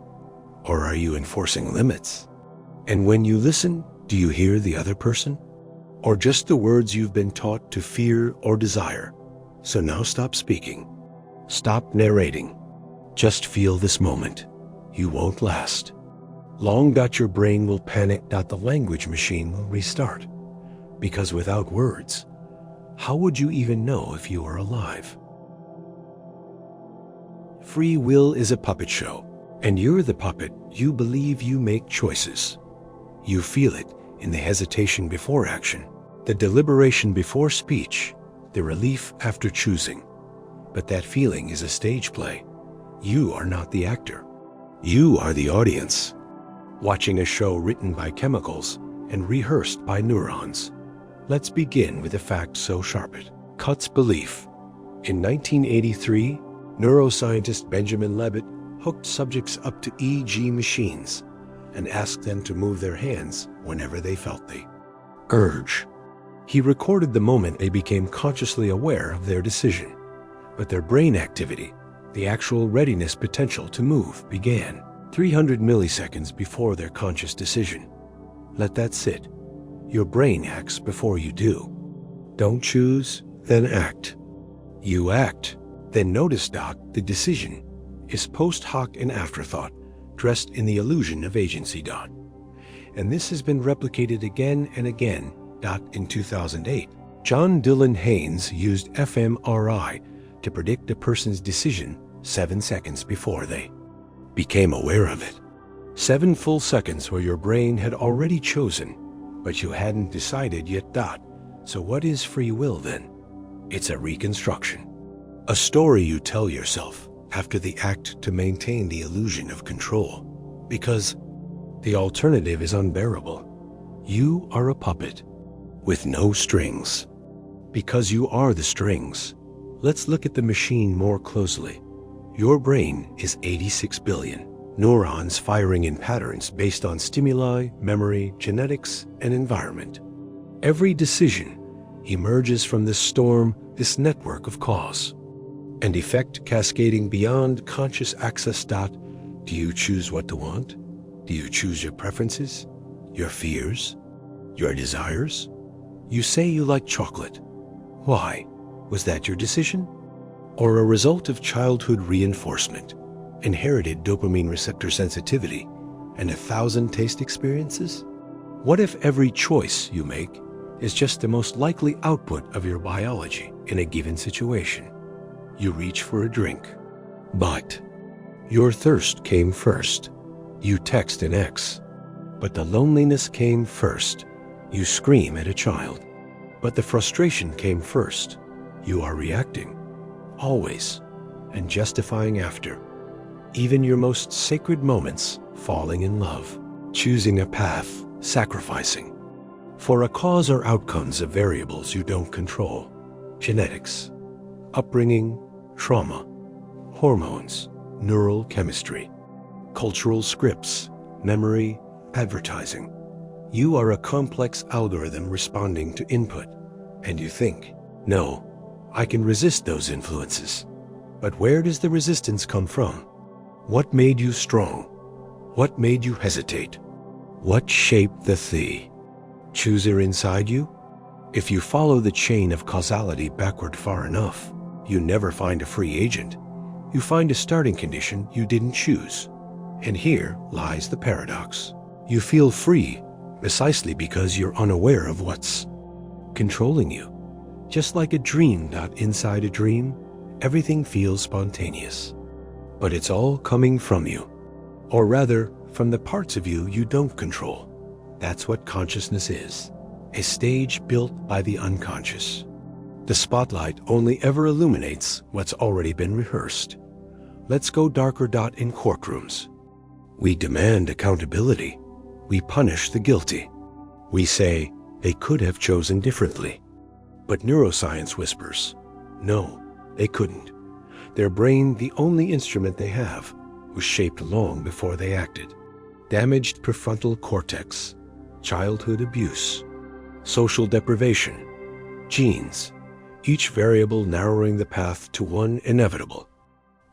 Or are you enforcing limits? And when you listen, do you hear the other person? Or just the words you've been taught to fear or desire? So now stop speaking. Stop narrating. Just feel this moment. You won't last long. Your brain will panic. The language machine will restart. Because without words, how would you even know if you are alive? Free will is a puppet show, and you're the puppet. You believe you make choices. You feel it in the hesitation before action, the deliberation before speech, the relief after choosing. But that feeling is a stage play. You are not the actor. You are the audience, watching a show written by chemicals and rehearsed by neurons. Let's begin with a fact so sharp it cuts belief. In 1983, neuroscientist Benjamin Libet hooked subjects up to EEG machines and asked them to move their hands whenever they felt the urge. He recorded the moment they became consciously aware of their decision, but their brain activity, the actual readiness potential to move, began 300 milliseconds before their conscious decision. Let that sit. Your brain acts before you do. Don't choose, then act. You act, then notice. The decision is post hoc and afterthought, dressed in the illusion of agency. And this has been replicated again and again. In 2008, John Dylan Haynes used fMRI to predict a person's decision 7 seconds before they became aware of it. 7 full seconds where your brain had already chosen, but you hadn't decided yet. So what is free will then? It's a reconstruction. A story you tell yourself after the act to maintain the illusion of control. Because the alternative is unbearable. You are a puppet with no strings. Because you are the strings. Let's look at the machine more closely. Your brain is 86 billion neurons firing in patterns based on stimuli, memory, genetics, and environment. Every decision emerges from this storm, this network of cause and effect cascading beyond conscious access. Do you choose what to want? Do you choose your preferences, your fears, your desires? You say you like chocolate. Why? Was that your decision? Or a result of childhood reinforcement, inherited dopamine receptor sensitivity, and 1,000 taste experiences? What if every choice you make is just the most likely output of your biology in a given situation? You reach for a drink, but your thirst came first. You text an ex, but the loneliness came first. You scream at a child, but the frustration came first. You are reacting, always, and justifying after. Even your most sacred moments, falling in love, choosing a path, sacrificing. For a cause or outcomes of variables you don't control. Genetics, upbringing, trauma, hormones, neural chemistry, cultural scripts, memory, advertising. You are a complex algorithm responding to input, and you think, no, I can resist those influences. But where does the resistance come from? What made you strong? What made you hesitate? What shaped the chooser inside you? If you follow the chain of causality backward far enough, you never find a free agent. You find a starting condition you didn't choose. And here lies the paradox. You feel free precisely because you're unaware of what's controlling you. Just like a dream. Inside a dream, everything feels spontaneous. But it's all coming from you. Or rather, from the parts of you you don't control. That's what consciousness is. A stage built by the unconscious. The spotlight only ever illuminates what's already been rehearsed. Let's go darker. In courtrooms, we demand accountability. We punish the guilty. We say they could have chosen differently. But neuroscience whispers, no, they couldn't. Their brain, the only instrument they have, was shaped long before they acted. Damaged prefrontal cortex, childhood abuse, social deprivation, genes, each variable narrowing the path to one inevitable.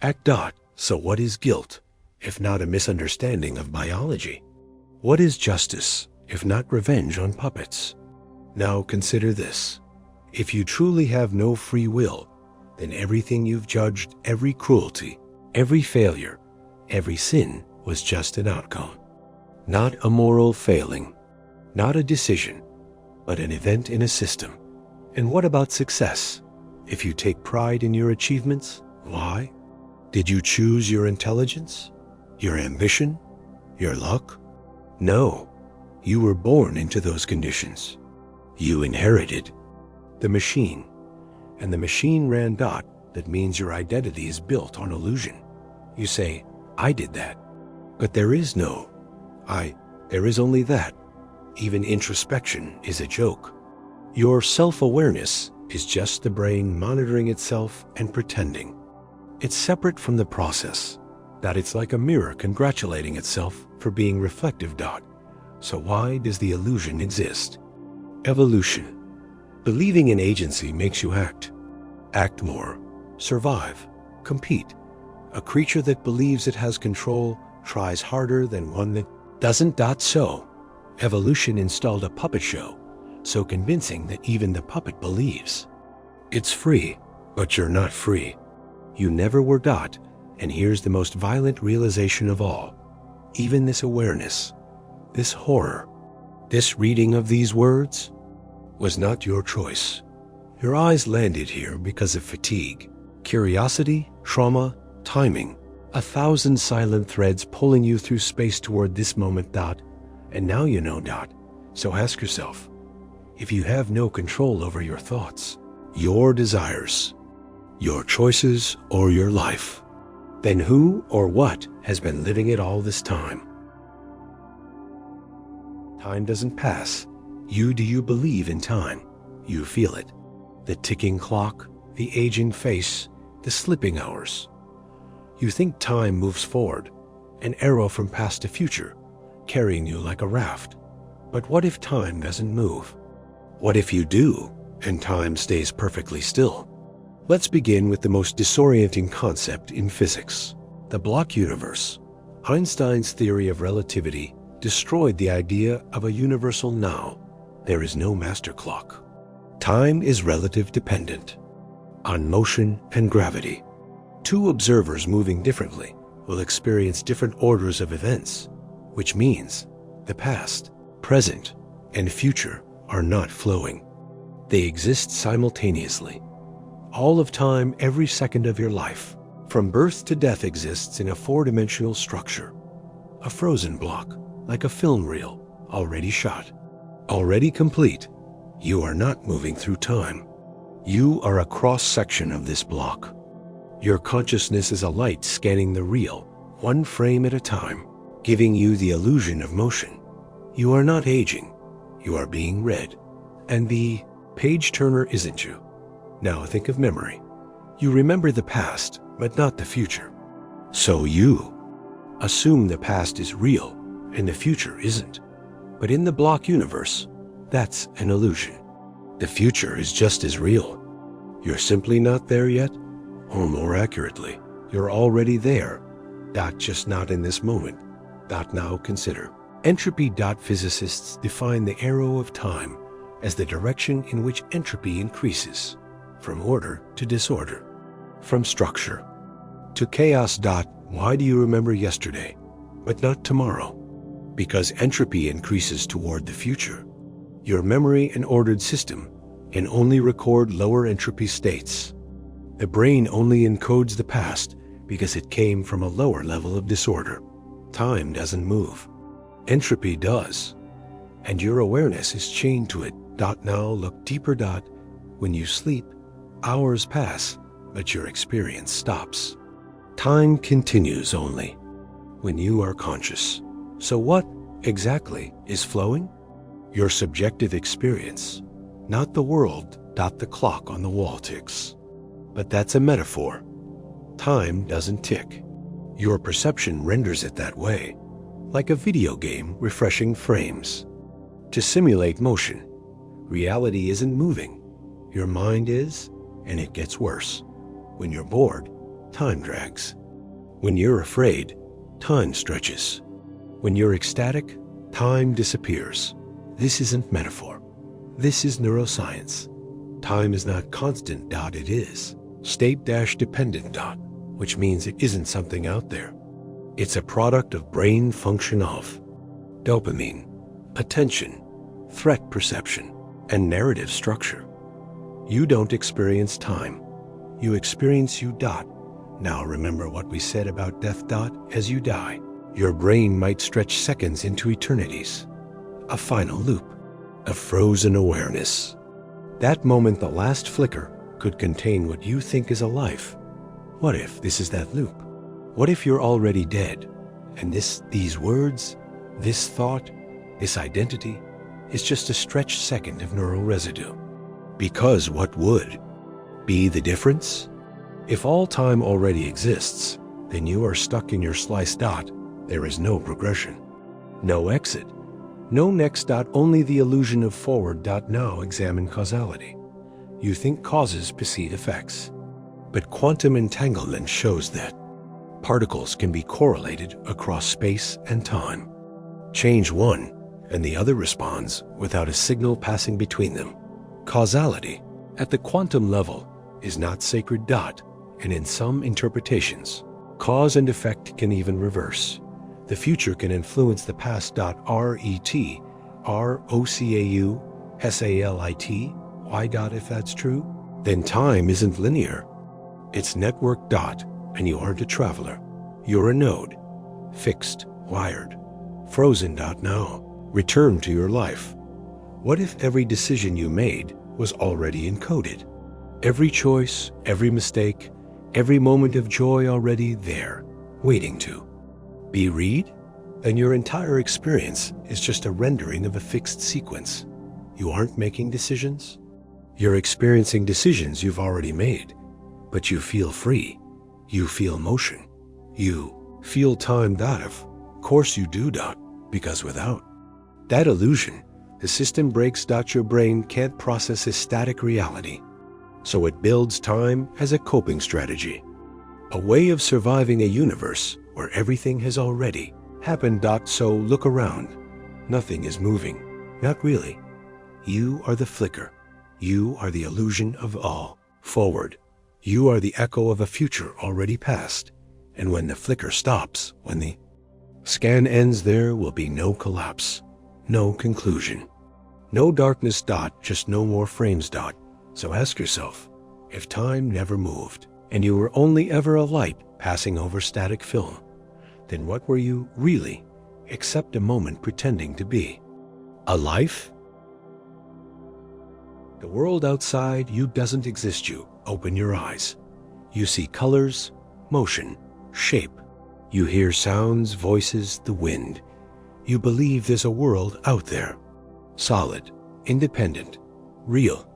Act. So what is guilt, if not a misunderstanding of biology? What is justice, if not revenge on puppets? Now consider this. If you truly have no free will, then everything you've judged, every cruelty, every failure, every sin was just an outcome. Not a moral failing, not a decision, but an event in a system. And what about success? If you take pride in your achievements, why? Did you choose your intelligence, your ambition, your luck? No, you were born into those conditions. You inherited the machine, and the machine ran. That means your identity is built on illusion. You say, I did that, but there is no I. There is only that. Even introspection is a joke. Your self-awareness is just the brain monitoring itself and pretending. It's separate from the process, that it's like a mirror congratulating itself for being reflective. So why does the illusion exist? Evolution. Believing in agency makes you act. Act more, survive, compete. A creature that believes it has control tries harder than one that doesn't. So, evolution installed a puppet show, so convincing that even the puppet believes. It's free, but you're not free. You never were. And here's the most violent realization of all. Even this awareness, this horror, this reading of these words was not your choice. Your eyes landed here because of fatigue, curiosity, trauma, timing, 1,000 silent threads pulling you through space toward this moment. And now you know. So ask yourself, if you have no control over your thoughts, your desires, your choices, or your life, then who or what has been living it all this time? Time doesn't pass. Do you believe in time? You feel it. The ticking clock, the aging face, the slipping hours. You think time moves forward, an arrow from past to future, carrying you like a raft. But what if time doesn't move? What if you do, and time stays perfectly still? Let's begin with the most disorienting concept in physics, the block universe. Einstein's theory of relativity destroyed the idea of a universal now. There is no master clock. Time is relative dependent on motion and gravity. Two observers moving differently will experience different orders of events, which means the past, present, and future are not flowing. They exist simultaneously. All of time, every second of your life, from birth to death, exists in a four-dimensional structure. A frozen block, like a film reel, already shot, already complete. You are not moving through time. You are a cross-section of this block. Your consciousness is a light scanning the reel, one frame at a time, giving you the illusion of motion. You are not aging. You are being read. And the page-turner isn't you. Now think of memory. You remember the past, but not the future. So you assume the past is real and the future isn't. But in the block universe, that's an illusion. The future is just as real. You're simply not there yet, or more accurately, you're already there. Just not in this moment. Now consider. Entropy. Physicists define the arrow of time as the direction in which entropy increases, from order to disorder, from structure to chaos. Why do you remember yesterday, but not tomorrow? Because entropy increases toward the future. Your memory and ordered system can only record lower entropy states. The brain only encodes the past because it came from a lower level of disorder. Time doesn't move. Entropy does. And your awareness is chained to it. Now look deeper. When you sleep, hours pass, but your experience stops. Time continues only when you are conscious. So what exactly is flowing? Your subjective experience, not the world The clock on the wall ticks. But that's a metaphor. Time doesn't tick. Your perception renders it that way, like a video game refreshing frames. To simulate motion, reality isn't moving. Your mind is, and it gets worse. When you're bored, time drags. When you're afraid, time stretches. When you're ecstatic, time disappears. This isn't metaphor. This is neuroscience. Time is not constant. It is state-dependent. Which means it isn't something out there. It's a product of brain function of dopamine, attention, threat perception, and narrative structure. You don't experience time. You experience you. Now remember what we said about death. As you die, your brain might stretch seconds into eternities. A final loop, a frozen awareness. That moment, the last flicker, could contain what you think is a life. What if this is that loop? What if you're already dead, and these words, this thought, this identity, is just a stretched second of neural residue? Because what would be the difference? If all time already exists, then you are stuck in your slice. There is no progression, no exit, no next. Only the illusion of forward. Now examine causality. You think causes precede effects. But quantum entanglement shows that particles can be correlated across space and time. Change one, and the other responds without a signal passing between them. Causality, at the quantum level, is not sacred. And in some interpretations, cause and effect can even reverse. The future can influence the past. RET, ROCAU, SALIT, why? If that's true, then time isn't linear. It's network. And you aren't a traveler. You're a node, fixed, wired, frozen. Now, return to your life. What if every decision you made was already encoded? Every choice, every mistake, every moment of joy already there, waiting to be read? Then your entire experience is just a rendering of a fixed sequence. You aren't making decisions. You're experiencing decisions you've already made, but you feel free. You feel motion. You feel time. Of course you do. Because without that illusion, the system breaks. Your brain can't process a static reality. So it builds time as a coping strategy, a way of surviving a universe where everything has already happened. So look around. Nothing is moving. Not really. You are the flicker. You are the illusion of all forward. You are the echo of a future already past. And when the flicker stops, when the scan ends, there will be no collapse, no conclusion, no darkness. Just no more frames. So ask yourself, if time never moved, and you were only ever a light passing over static film, then what were you really, except a moment pretending to be? A life? The world outside you doesn't exist. You open your eyes. You see colors, motion, shape. You hear sounds, voices, the wind. You believe there's a world out there. Solid, independent, real.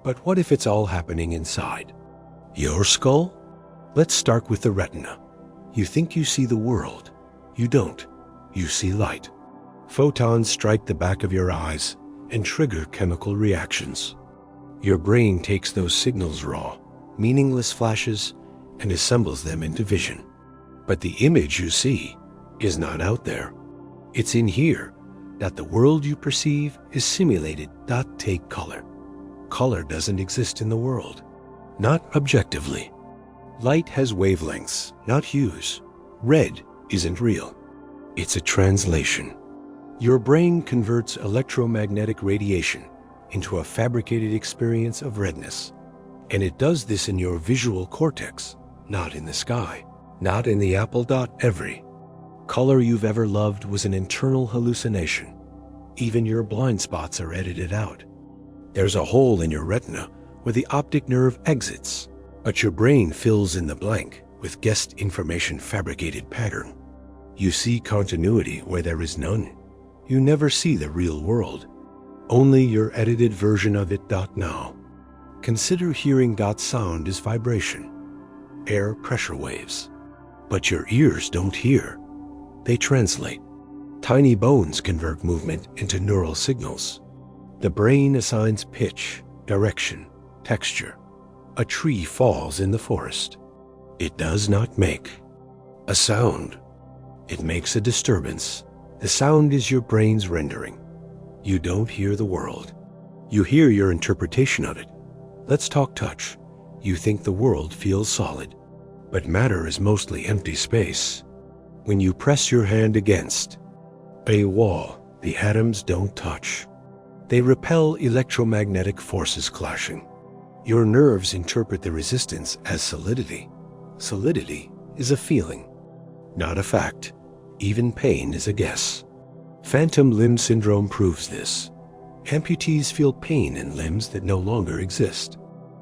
But what if it's all happening inside your skull? Let's start with the retina. You think you see the world. You don't. You see light. Photons strike the back of your eyes and trigger chemical reactions. Your brain takes those signals, raw, meaningless flashes, and assembles them into vision. But the image you see is not out there. It's in here. That the world you perceive is simulated. Take color. Color doesn't exist in the world. Not objectively. Light has wavelengths, not hues. Red isn't real. It's a translation. Your brain converts electromagnetic radiation into a fabricated experience of redness. And it does this in your visual cortex, not in the sky, not in the apple. Every color you've ever loved was an internal hallucination. Even your blind spots are edited out. There's a hole in your retina where the optic nerve exits, but your brain fills in the blank with guessed information fabricated pattern. You see continuity where there is none. You never see the real world, only your edited version of it. Now, Consider hearing sound as vibration, air pressure waves. But your ears don't hear. They translate. Tiny bones convert movement into neural signals. The brain assigns pitch, direction, texture. A tree falls in the forest. It does not make a sound. It makes a disturbance. The sound is your brain's rendering. You don't hear the world. You hear your interpretation of it. Let's talk touch. You think the world feels solid, but matter is mostly empty space. When you press your hand against a wall, the atoms don't touch. They repel electromagnetic forces clashing. Your nerves interpret the resistance as solidity. Solidity is a feeling, not a fact. Even pain is a guess. Phantom limb syndrome proves this. Amputees feel pain in limbs that no longer exist.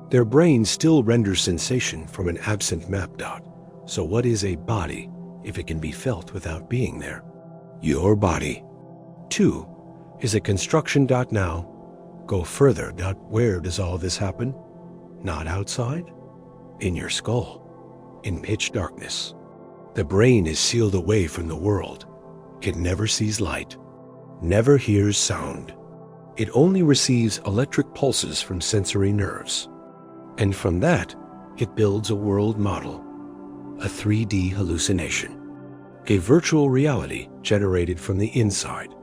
Their brain still renders sensation from an absent map dot. So what is a body if it can be felt without being there? Your body. 2. Is a construction dot now. Go further dot. Where does all this happen? Not outside. In your skull. In pitch darkness. The brain is sealed away from the world. It never sees light. Never hears sound. It only receives electric pulses from sensory nerves. And from that, it builds a world model, a 3D hallucination, a virtual reality generated from the inside.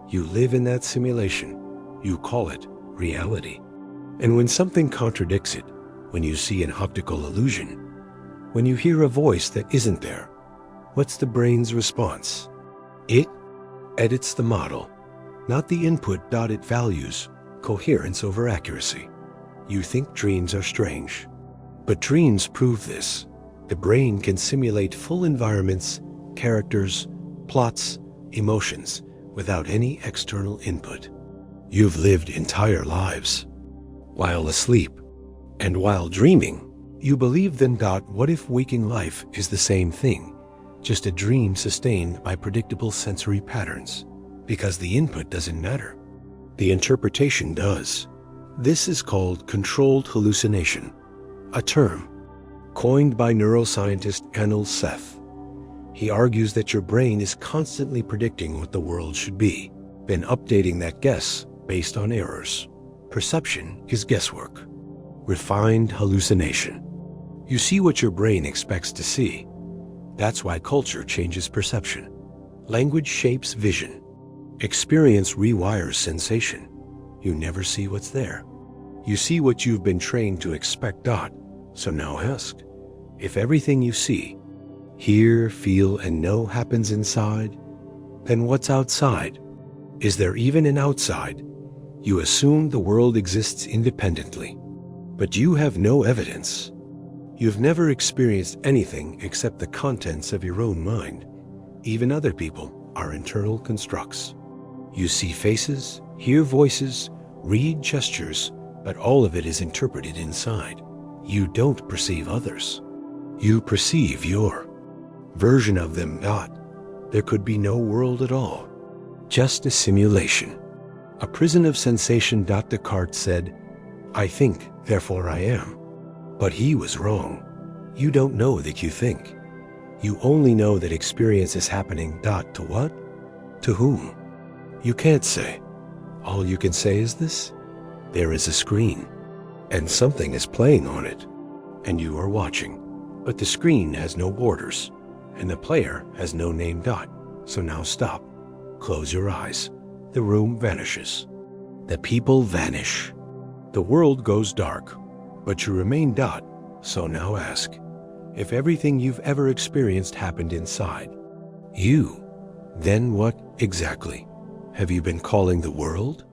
You live in that simulation. You call it reality. And when something contradicts it, when you see an optical illusion, when you hear a voice that isn't there, what's the brain's response? It edits the model, not the input. It values coherence over accuracy. You think dreams are strange, but dreams prove this. The brain can simulate full environments, characters, plots, emotions without any external input. You've lived entire lives while asleep, and while dreaming, you believe then. What if waking life is the same thing, just a dream sustained by predictable sensory patterns? Because the input doesn't matter. The interpretation does. This is called controlled hallucination, a term coined by neuroscientist Anil Seth. He argues that your brain is constantly predicting what the world should be, then updating that guess based on errors. Perception is guesswork, refined hallucination. You see what your brain expects to see. That's why culture changes perception. Language shapes vision. Experience rewires sensation. You never see what's there. You see what you've been trained to expect. So now ask, if everything you see, hear, feel, and know happens inside, then what's outside? Is there even an outside? You assume the world exists independently, but you have no evidence. You've never experienced anything except the contents of your own mind. Even other people are internal constructs. You see faces, hear voices, read gestures, but all of it is interpreted inside. You don't perceive others. You perceive your version of them. There could be no world at all, just a simulation, a prison of sensation. Descartes said, "I think, therefore I am." But he was wrong. You don't know that you think. You only know that experience is happening. To what? To whom? You can't say. All you can say is this: there is a screen, and something is playing on it, and you are watching. But the screen has no borders, and the player has no name. So now stop. Close your eyes. The room vanishes. The people vanish. The world goes dark, but you remain. So now ask, if everything you've ever experienced happened inside you, then what exactly have you been calling the world?